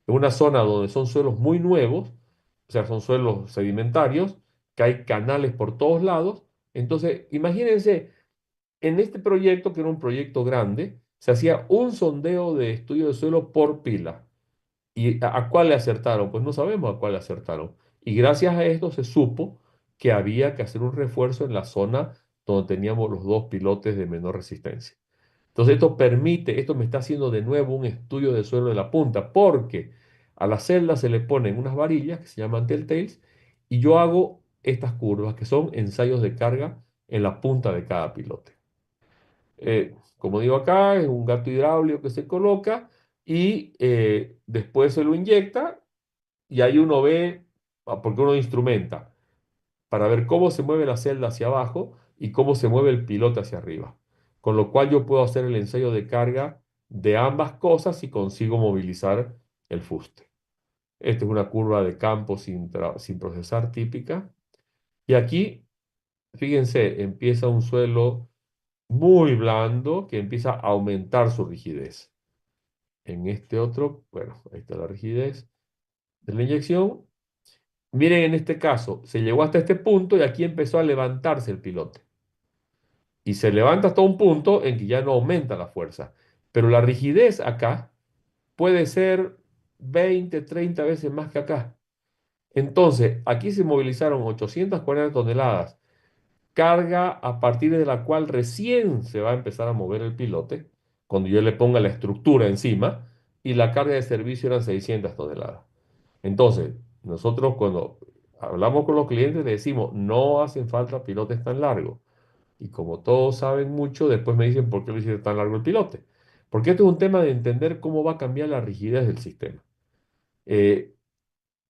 Speaker 2: En una zona donde son suelos muy nuevos, o sea, son suelos sedimentarios, que hay canales por todos lados. Entonces, imagínense en este proyecto, que era un proyecto grande, se hacía un sondeo de estudio de suelo por pila. ¿Y a cuál le acertaron? Pues no sabemos a cuál le acertaron. Y gracias a esto se supo que había que hacer un refuerzo en la zona donde teníamos los dos pilotes de menor resistencia. Entonces esto me está haciendo de nuevo un estudio de suelo de la punta, porque a la celda se le ponen unas varillas que se llaman telltales y yo hago estas curvas que son ensayos de carga en la punta de cada pilote. Como digo acá, es un gato hidráulico que se coloca y después se lo inyecta y ahí uno ve, porque uno instrumenta, para ver cómo se mueve la celda hacia abajo y cómo se mueve el pilote hacia arriba. Con lo cual yo puedo hacer el ensayo de carga de ambas cosas y consigo movilizar el fuste. Esta es una curva de campo sin procesar típica. Y aquí, fíjense, empieza un suelo muy blando que empieza a aumentar su rigidez. En este otro, bueno, ahí está la rigidez de la inyección. Miren, en este caso, se llegó hasta este punto y aquí empezó a levantarse el pilote. Y se levanta hasta un punto en que ya no aumenta la fuerza. Pero la rigidez acá puede ser 20, 30 veces más que acá. Entonces, aquí se movilizaron 840 toneladas, carga a partir de la cual recién se va a empezar a mover el pilote, cuando yo le ponga la estructura encima, y la carga de servicio eran 600 toneladas. Entonces, nosotros cuando hablamos con los clientes le decimos, no hacen falta pilotes tan largos. Y como todos saben mucho, después me dicen, ¿por qué lo hiciste tan largo el pilote? Porque esto es un tema de entender cómo va a cambiar la rigidez del sistema. Eh,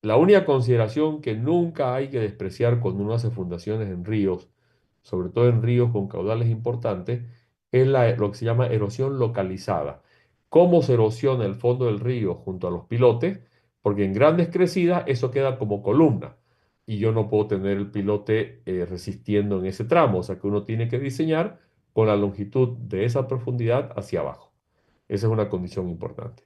Speaker 2: la única consideración que nunca hay que despreciar cuando uno hace fundaciones en ríos, sobre todo en ríos con caudales importantes, es lo que se llama erosión localizada. Cómo se erosiona el fondo del río junto a los pilotes, porque en grandes crecidas eso queda como columna y yo no puedo tener el pilote resistiendo en ese tramo, o sea que uno tiene que diseñar con la longitud de esa profundidad hacia abajo. Esa es una condición importante.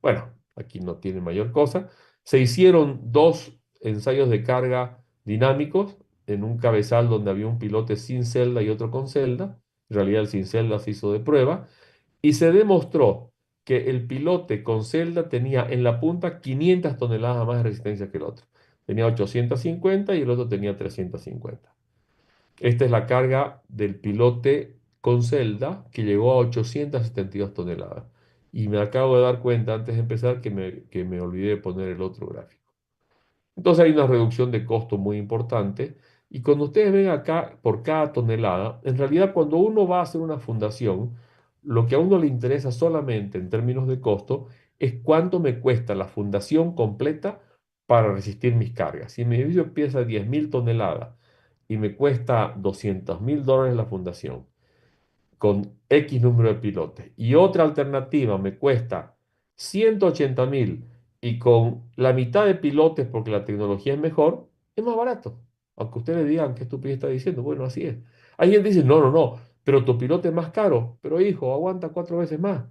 Speaker 2: Bueno, aquí no tiene mayor cosa. Se hicieron 2 ensayos de carga dinámicos en un cabezal donde había un pilote sin celda y otro con celda. En realidad el sin celda se hizo de prueba y se demostró que el pilote con celda tenía en la punta 500 toneladas más de resistencia que el otro. Tenía 850 y el otro tenía 350. Esta es la carga del pilote con celda que llegó a 872 toneladas. Y me acabo de dar cuenta antes de empezar que me olvidé de poner el otro gráfico. Entonces hay una reducción de costo muy importante. Y cuando ustedes ven acá por cada tonelada, en realidad cuando uno va a hacer una fundación, lo que a uno le interesa solamente en términos de costo es cuánto me cuesta la fundación completa para resistir mis cargas. Si mi edificio pesa 10.000 toneladas y me cuesta $200.000 la fundación, con X número de pilotes. Y otra alternativa me cuesta 180.000 y con la mitad de pilotes porque la tecnología es mejor, es más barato. Aunque ustedes digan qué estupidez está diciendo, bueno, así es. Alguien dice, no, no, no, pero tu pilote es más caro, pero hijo, aguanta 4 veces más.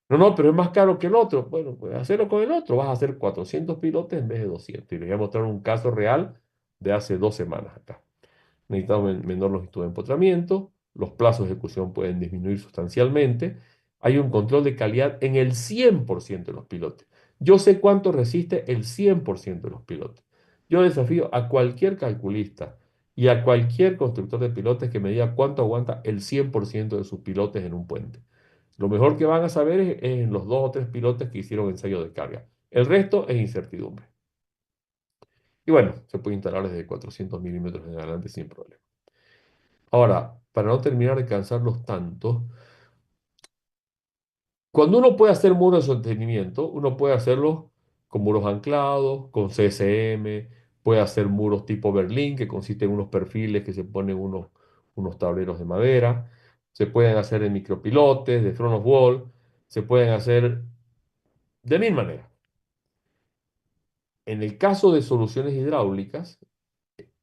Speaker 2: No, no, pero es más caro que el otro. Bueno, pues hacerlo con el otro. Vas a hacer 400 pilotes en vez de 200. Y les voy a mostrar un caso real de hace 2 semanas acá. Necesitamos menor longitud de empotramiento, los plazos de ejecución pueden disminuir sustancialmente, hay un control de calidad en el 100% de los pilotes. Yo sé cuánto resiste el 100% de los pilotes. Yo desafío a cualquier calculista y a cualquier constructor de pilotes que me diga cuánto aguanta el 100% de sus pilotes en un puente. Lo mejor que van a saber es en los dos o tres pilotes que hicieron ensayo de carga. El resto es incertidumbre. Y bueno, se puede instalar desde 400 milímetros en adelante sin problema. Ahora, para no terminar de cansarlos tanto, cuando uno puede hacer muros de sostenimiento, uno puede hacerlos con muros anclados, con CCM, puede hacer muros tipo Berlín, que consiste en unos perfiles que se ponen unos tableros de madera, se pueden hacer en micropilotes, de front of wall, se pueden hacer de mil maneras. En el caso de soluciones hidráulicas,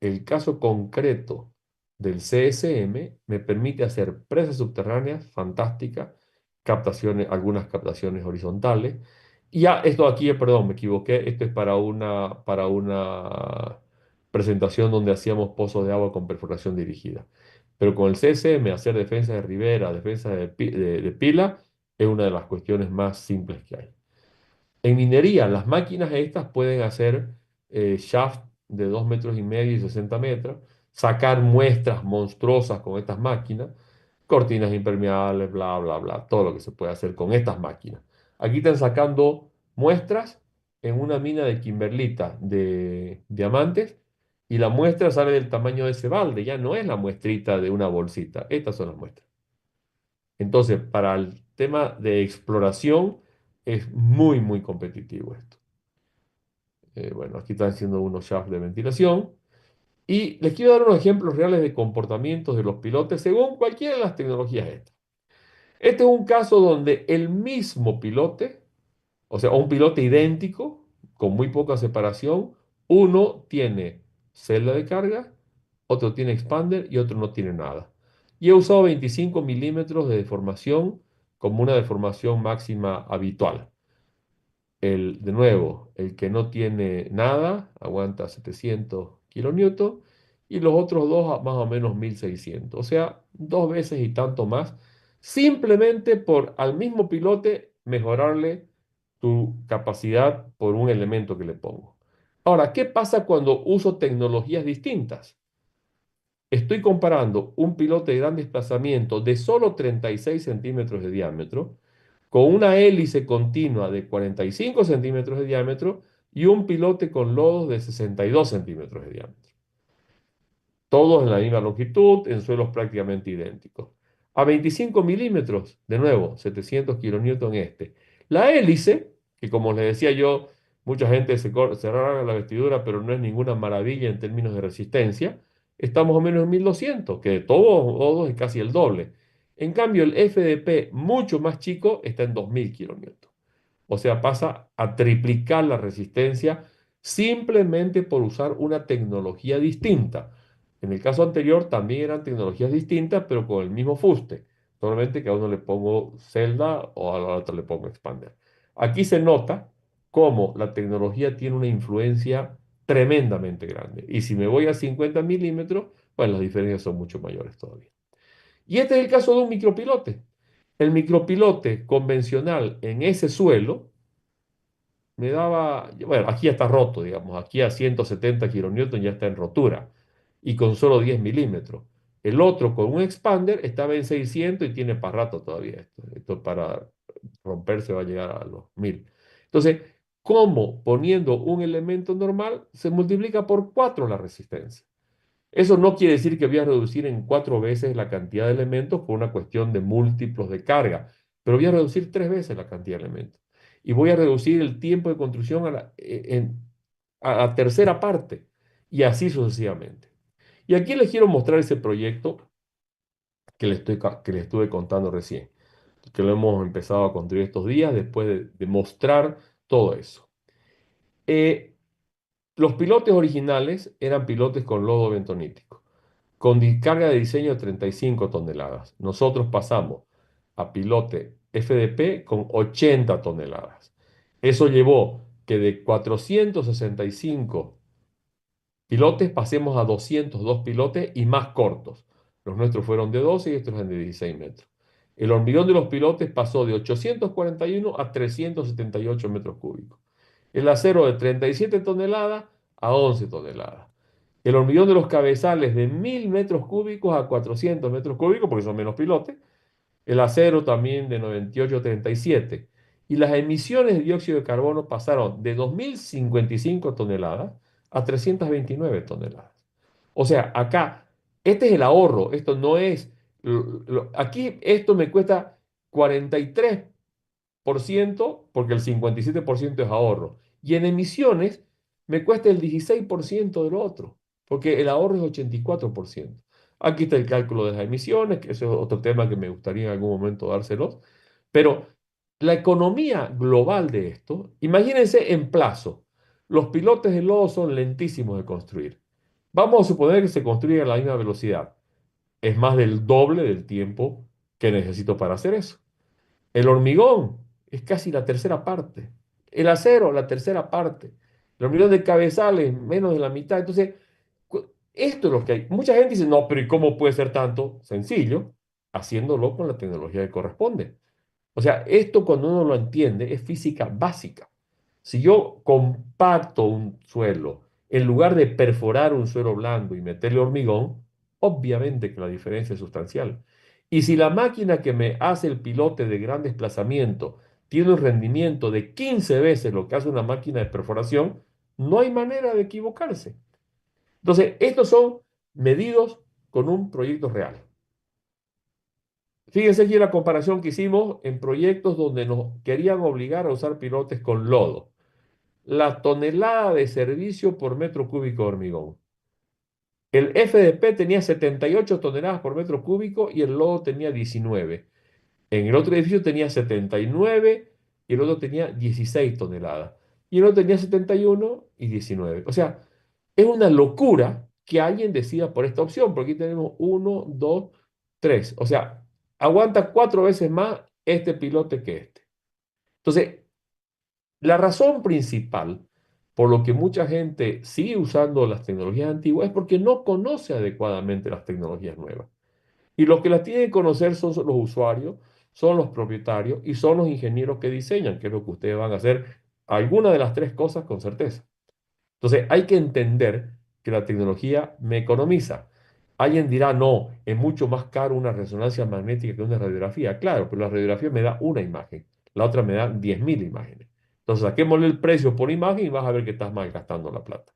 Speaker 2: el caso concreto del CSM me permite hacer presas subterráneas fantásticas, captaciones, algunas captaciones horizontales. Y ya esto aquí, perdón, me equivoqué, esto es para una presentación donde hacíamos pozos de agua con perforación dirigida. Pero con el CSM hacer defensa de ribera, defensa de pila, es una de las cuestiones más simples que hay. En minería, las máquinas estas pueden hacer shaft de 2,5 metros y 60 metros, sacar muestras monstruosas con estas máquinas, cortinas impermeables, bla, bla, bla, todo lo que se puede hacer con estas máquinas. Aquí están sacando muestras en una mina de kimberlita de diamantes y la muestra sale del tamaño de ese balde, ya no es la muestrita de una bolsita, estas son las muestras. Entonces, para el tema de exploración es muy, muy competitivo esto. Bueno, aquí están haciendo unos shafts de ventilación. Y les quiero dar unos ejemplos reales de comportamientos de los pilotes según cualquiera de las tecnologías estas. Este es un caso donde el mismo pilote, o sea, un pilote idéntico, con muy poca separación, uno tiene celda de carga, otro tiene expander y otro no tiene nada. Y he usado 25 milímetros de deformación como una deformación máxima habitual. De nuevo, el que no tiene nada aguanta 700 kilonewton y los otros dos más o menos 1600. O sea, dos veces y tanto más, simplemente por al mismo pilote mejorarle tu capacidad por un elemento que le pongo. Ahora, ¿qué pasa cuando uso tecnologías distintas? Estoy comparando un pilote de gran desplazamiento de solo 36 centímetros de diámetro con una hélice continua de 45 centímetros de diámetro y un pilote con lodos de 62 centímetros de diámetro, todos en la misma longitud, en suelos prácticamente idénticos. A 25 milímetros, de nuevo, 700 kilonewton este. La hélice, que como les decía yo, mucha gente se rasga la vestidura, pero no es ninguna maravilla en términos de resistencia, está más o menos en 1200, que de todos modos es casi el doble. En cambio, el FDP, mucho más chico, está en 2000 kilonewton. O sea, pasa a triplicar la resistencia simplemente por usar una tecnología distinta. En el caso anterior también eran tecnologías distintas, pero con el mismo fuste. Solamente que a uno le pongo celda o a la otra le pongo expander. Aquí se nota cómo la tecnología tiene una influencia tremendamente grande. Y si me voy a 50 milímetros, pues las diferencias son mucho mayores todavía. Y este es el caso de un micropilote. El micropilote convencional en ese suelo me daba, bueno, aquí ya está roto, digamos, aquí a 170 kilonewton ya está en rotura y con solo 10 milímetros. El otro con un expander estaba en 600 y tiene para rato todavía esto. Esto para romperse va a llegar a los 1000. Entonces, ¿cómo poniendo un elemento normal se multiplica por 4 la resistencia? Eso no quiere decir que voy a reducir en 4 veces la cantidad de elementos por una cuestión de múltiplos de carga, pero voy a reducir 3 veces la cantidad de elementos. Y voy a reducir el tiempo de construcción a la tercera parte, y así sucesivamente. Y aquí les quiero mostrar ese proyecto que les estuve contando recién, que lo hemos empezado a construir estos días después de mostrar todo eso. Eh, los pilotes originales eran pilotes con lodo bentonítico, con carga de diseño de 35 toneladas. Nosotros pasamos a pilote FDP con 80 toneladas. Eso llevó que de 465 pilotes pasemos a 202 pilotes y más cortos. Los nuestros fueron de 12 y estos eran de 16 metros. El hormigón de los pilotes pasó de 841 a 378 metros cúbicos. El acero de 37 toneladas a 11 toneladas. El hormigón de los cabezales de 1000 metros cúbicos a 400 metros cúbicos, porque son menos pilotes. El acero también de 98 a 37. Y las emisiones de dióxido de carbono pasaron de 2055 toneladas a 329 toneladas. O sea, acá, este es el ahorro, esto no es, aquí esto me cuesta 43% porque el 57% es ahorro. Y en emisiones me cuesta el 16% del otro, porque el ahorro es 84%. Aquí está el cálculo de las emisiones, que eso es otro tema que me gustaría en algún momento dárselos. Pero la economía global de esto, imagínense en plazo. Los pilotes de lodo son lentísimos de construir. Vamos a suponer que se construye a la misma velocidad. Es más del doble del tiempo que necesito para hacer eso. El hormigón es casi la tercera parte. El acero, la tercera parte. El hormigón de cabezales, menos de la mitad. Entonces, esto es lo que hay. Mucha gente dice, no, pero ¿y cómo puede ser tanto? Sencillo, haciéndolo con la tecnología que corresponde. O sea, esto cuando uno lo entiende es física básica. Si yo compacto un suelo, en lugar de perforar un suelo blando y meterle hormigón, obviamente que la diferencia es sustancial. Y si la máquina que me hace el pilote de gran desplazamiento tiene un rendimiento de 15 veces lo que hace una máquina de perforación, no hay manera de equivocarse. Entonces, estos son medidos con un proyecto real. Fíjense aquí la comparación que hicimos en proyectos donde nos querían obligar a usar pilotes con lodo. La tonelada de servicio por metro cúbico de hormigón. El FDP tenía 78 toneladas por metro cúbico y el lodo tenía 19. En el otro edificio tenía 79 y el otro tenía 16 toneladas. Y el otro tenía 71 y 19. O sea, es una locura que alguien decida por esta opción, porque aquí tenemos uno, dos, tres. O sea, aguanta 4 veces más este pilote que este. Entonces, la razón principal por lo que mucha gente sigue usando las tecnologías antiguas es porque no conoce adecuadamente las tecnologías nuevas. Y los que las tienen que conocer son los usuarios, son los propietarios y son los ingenieros que diseñan, que es lo que ustedes van a hacer, alguna de las tres cosas con certeza. Entonces hay que entender que la tecnología me economiza. Alguien dirá, no, es mucho más caro una resonancia magnética que una radiografía. Claro, pero la radiografía me da una imagen, la otra me da 10.000 imágenes. Entonces saquémosle el precio por imagen y vas a ver que estás malgastando la plata.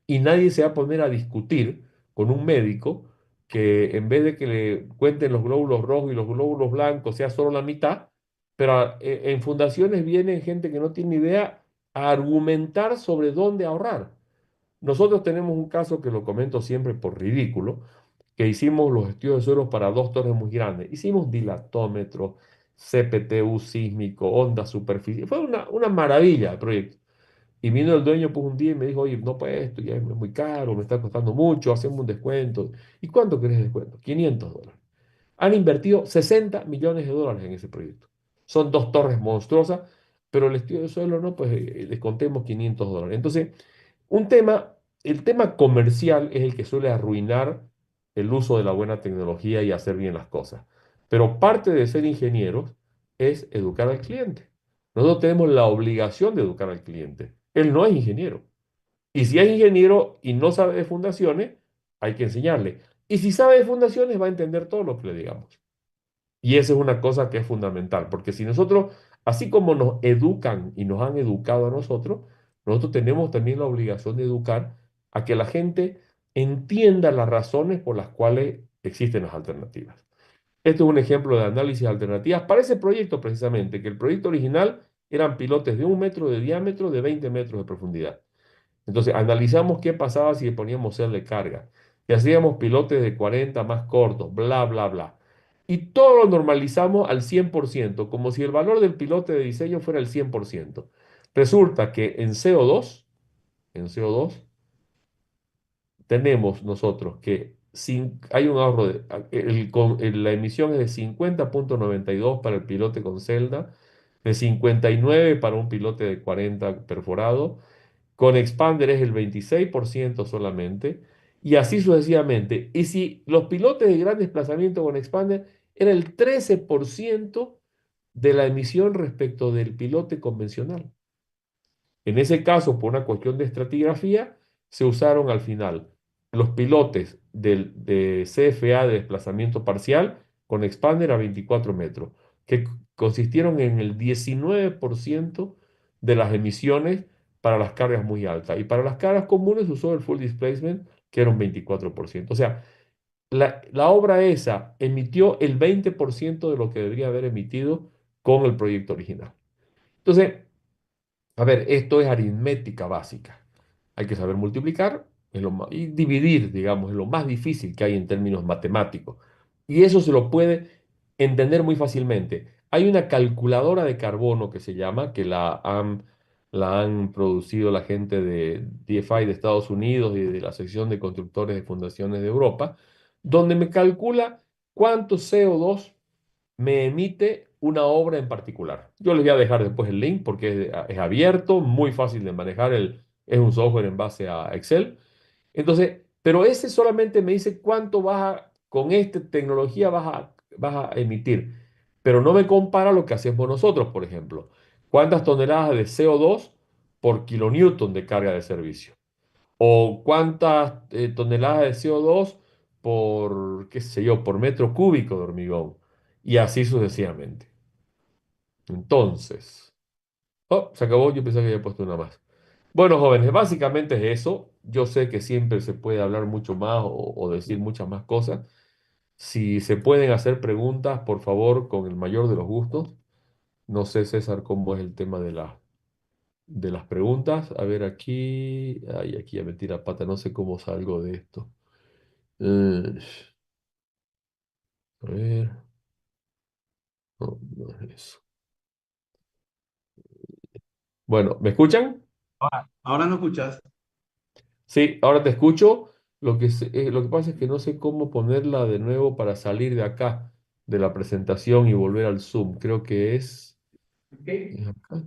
Speaker 2: Y nadie se va a poner a discutir con un médico que en vez de que le cuenten los glóbulos rojos y los glóbulos blancos sea solo la mitad, pero en fundaciones viene gente que no tiene idea a argumentar sobre dónde ahorrar. Nosotros tenemos un caso que lo comento siempre por ridículo, que hicimos los estudios de suelos para dos torres muy grandes. Hicimos dilatómetro, CPTU sísmico, onda superficial. Fue una maravilla el proyecto. Y vino el dueño pues un día y me dijo, oye, no, pues esto ya es muy caro, me está costando mucho, hacemos un descuento. ¿Y cuánto querés descuento? $500. Han invertido 60 millones de dólares en ese proyecto. Son dos torres monstruosas, pero el estudio de suelo no, pues descontemos $500. Entonces, un tema, el tema comercial es el que suele arruinar el uso de la buena tecnología y hacer bien las cosas. Pero parte de ser ingenieros es educar al cliente. Nosotros tenemos la obligación de educar al cliente. Él no es ingeniero. Y si es ingeniero y no sabe de fundaciones, hay que enseñarle. Y si sabe de fundaciones, va a entender todo lo que le digamos. Y esa es una cosa que es fundamental, porque si nosotros, así como nos educan y nos han educado a nosotros, nosotros tenemos también la obligación de educar a que la gente entienda las razones por las cuales existen las alternativas. Esto es un ejemplo de análisis de alternativas para ese proyecto precisamente, que el proyecto original eran pilotes de 1 metro de diámetro, de 20 metros de profundidad. Entonces, analizamos qué pasaba si le poníamos cel de carga. Y hacíamos pilotes de 40 más cortos, bla, bla, bla. Y todo lo normalizamos al 100%, como si el valor del pilote de diseño fuera el 100%. Resulta que en CO2 tenemos nosotros que hay un ahorro la emisión es de 50,92 para el pilote con celda, de 59 para un pilote de 40 perforado, con expander es el 26% solamente, y así sucesivamente. Y si los pilotes de gran desplazamiento con expander era el 13% de la emisión respecto del pilote convencional. En ese caso, por una cuestión de estratigrafía, se usaron al final los pilotes de CFA de desplazamiento parcial con expander a 24 metros, que consistieron en el 19% de las emisiones para las cargas muy altas. Y para las cargas comunes usó el full displacement, que era un 24%. O sea, la obra esa emitió el 20% de lo que debería haber emitido con el proyecto original. Entonces, a ver, esto es aritmética básica. Hay que saber multiplicar y dividir, digamos, es lo más difícil que hay en términos matemáticos. Y eso se lo puede entender muy fácilmente. Hay una calculadora de carbono que se llama, que la han producido la gente de DFI de Estados Unidos y de la sección de constructores de fundaciones de Europa, donde me calcula cuánto CO2 me emite una obra en particular. Yo les voy a dejar después el link porque es abierto, muy fácil de manejar, es un software en base a Excel. Entonces, pero ese solamente me dice cuánto con esta tecnología vas a emitir, pero no me compara lo que hacemos nosotros, por ejemplo. ¿Cuántas toneladas de CO2 por kilonewton de carga de servicio? ¿O cuántas toneladas de CO2 por, qué sé yo, por metro cúbico de hormigón? Y así sucesivamente. Entonces, oh, se acabó, yo pensaba que había puesto una más. Bueno, jóvenes, básicamente es eso. Yo sé que siempre se puede hablar mucho más o decir muchas más cosas. Si se pueden hacer preguntas, por favor, con el mayor de los gustos. No sé, César, cómo es el tema de las preguntas. A ver, aquí. Ay, aquí ya metí la pata, no sé cómo salgo de esto. Eh, a ver. No, no es eso. Bueno, ¿me escuchan?
Speaker 1: Ahora no escuchas.
Speaker 2: Sí, ahora te escucho. Lo que pasa es que no sé cómo ponerla de nuevo para salir de acá, de la presentación y volver al Zoom. Creo que
Speaker 1: Escape,
Speaker 2: es acá.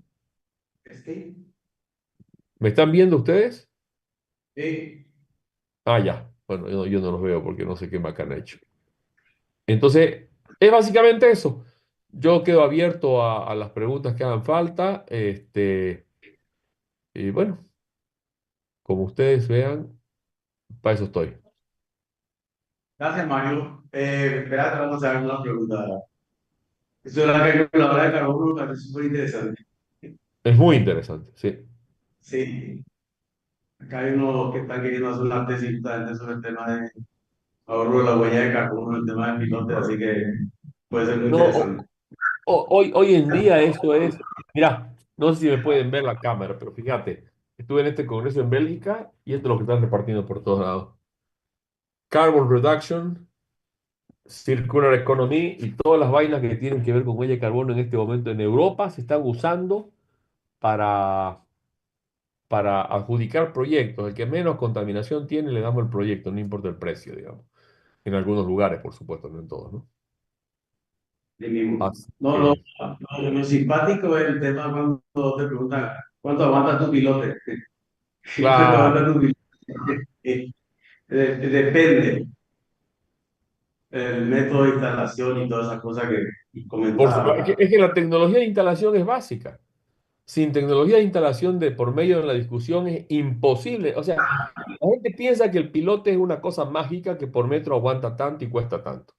Speaker 1: escape.
Speaker 2: ¿Me están viendo ustedes?
Speaker 1: Sí.
Speaker 2: Ah, ya. Bueno, yo no los veo porque no sé qué me han hecho. Entonces, es básicamente eso. Yo quedo abierto a las preguntas que hagan falta. Y bueno, como ustedes vean, para eso estoy.
Speaker 1: Gracias, Mario. Espera, vamos a hacer una pregunta. Eso de la calculadora de carbono me parece súper interesante.
Speaker 2: Es muy interesante, sí.
Speaker 1: Sí, acá hay uno que está queriendo hacer una tesis justamente sobre el tema de ahorro de la huella de carbono, el tema del pilote, así que puede ser muy
Speaker 2: No,
Speaker 1: interesante.
Speaker 2: hoy en día eso es, mira, no sé si me pueden ver la cámara, pero fíjate, estuve en este congreso en Bélgica y esto es lo que están repartiendo por todos lados. Carbon Reduction, Circular Economy y todas las vainas que tienen que ver con huella de carbono en este momento en Europa se están usando para, para adjudicar proyectos. El que menos contaminación tiene, le damos el proyecto, no importa el precio, digamos. En algunos lugares, por supuesto, no en todos, ¿no?
Speaker 1: Sí mismo.
Speaker 2: Así
Speaker 1: No,
Speaker 2: que,
Speaker 1: lo simpático es el tema cuando te preguntan cuánto aguanta tu pilote. ¿Cuánto aguanta
Speaker 2: claro.
Speaker 1: tu pilote? Depende el método de instalación y todas esas cosas que
Speaker 2: Por supuesto,
Speaker 1: comentaba.
Speaker 2: es que la tecnología de instalación es básica. Sin tecnología de instalación de por medio de la discusión es imposible. O sea, la gente piensa que el pilote es una cosa mágica que por metro aguanta tanto y cuesta tanto.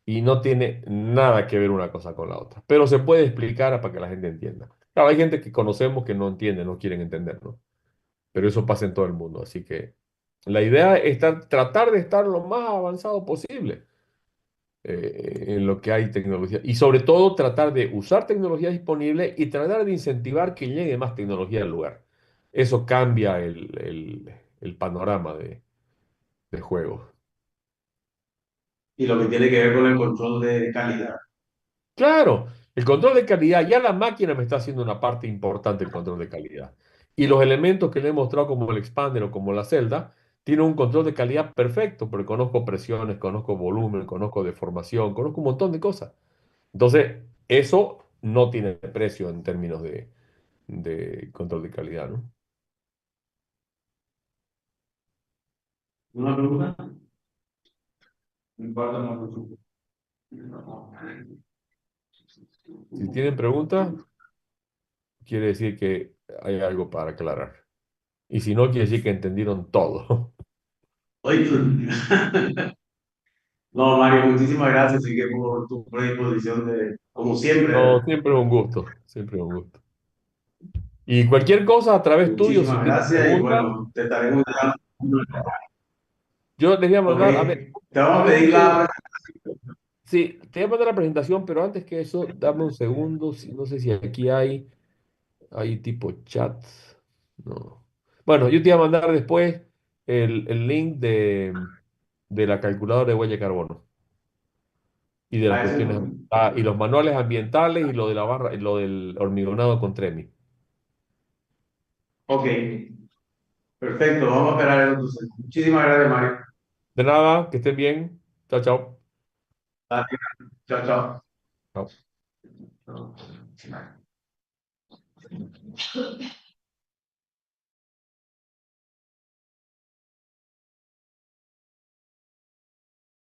Speaker 2: Y no tiene nada que ver una cosa con la otra. Pero se puede explicar para que la gente entienda. Claro, hay gente que conocemos que no entiende, no quieren entender, ¿no? Pero eso pasa en todo el mundo. Así que la idea es tratar de estar lo más avanzado posible en lo que hay tecnología. Y sobre todo tratar de usar tecnología disponible y tratar de incentivar que llegue más tecnología al lugar. Eso cambia el panorama de juego.
Speaker 1: Y lo que tiene que ver con el control de calidad.
Speaker 2: Claro, el control de calidad, ya la máquina me está haciendo una parte importante del control de calidad. Y los elementos que le he mostrado como el expander o como la celda tiene un control de calidad perfecto, porque conozco presiones, conozco volumen, conozco deformación, conozco un montón de cosas. Entonces, eso no tiene precio en términos de control de calidad, ¿no?
Speaker 1: ¿Una pregunta? No importa, no te preocupes.
Speaker 2: Si tienen preguntas, quiere decir que hay algo para aclarar. Y si no, quiere decir que entendieron todo.
Speaker 1: Oye, no, Mario, muchísimas gracias, así que por tu predisposición de, como siempre,
Speaker 2: No, siempre es un gusto, siempre es un gusto. Y cualquier cosa a través tuyo, si
Speaker 1: muchísimas
Speaker 2: tienen
Speaker 1: gracias y
Speaker 2: preguntas,
Speaker 1: bueno, te estaremos llamando.
Speaker 2: yo les voy a
Speaker 1: Ok,
Speaker 2: mandar, a ver,
Speaker 1: te vamos a
Speaker 2: dame un
Speaker 1: pedir
Speaker 2: segundo.
Speaker 1: la...
Speaker 2: Sí, te voy a mandar la presentación, pero antes que eso, dame un segundo. No sé si aquí hay tipo chat. No. Bueno, yo te voy a mandar después el link de la calculadora de huella de carbono y de las
Speaker 1: a ese
Speaker 2: cuestiones
Speaker 1: número.
Speaker 2: y los manuales ambientales y lo de la barra, y lo del hormigonado con Tremi.
Speaker 1: Ok, perfecto, vamos a esperar entonces. Muchísimas gracias, Mario.
Speaker 2: De nada, que estén bien. Chao, chao.
Speaker 1: Dale, chao, chao.
Speaker 2: Chao.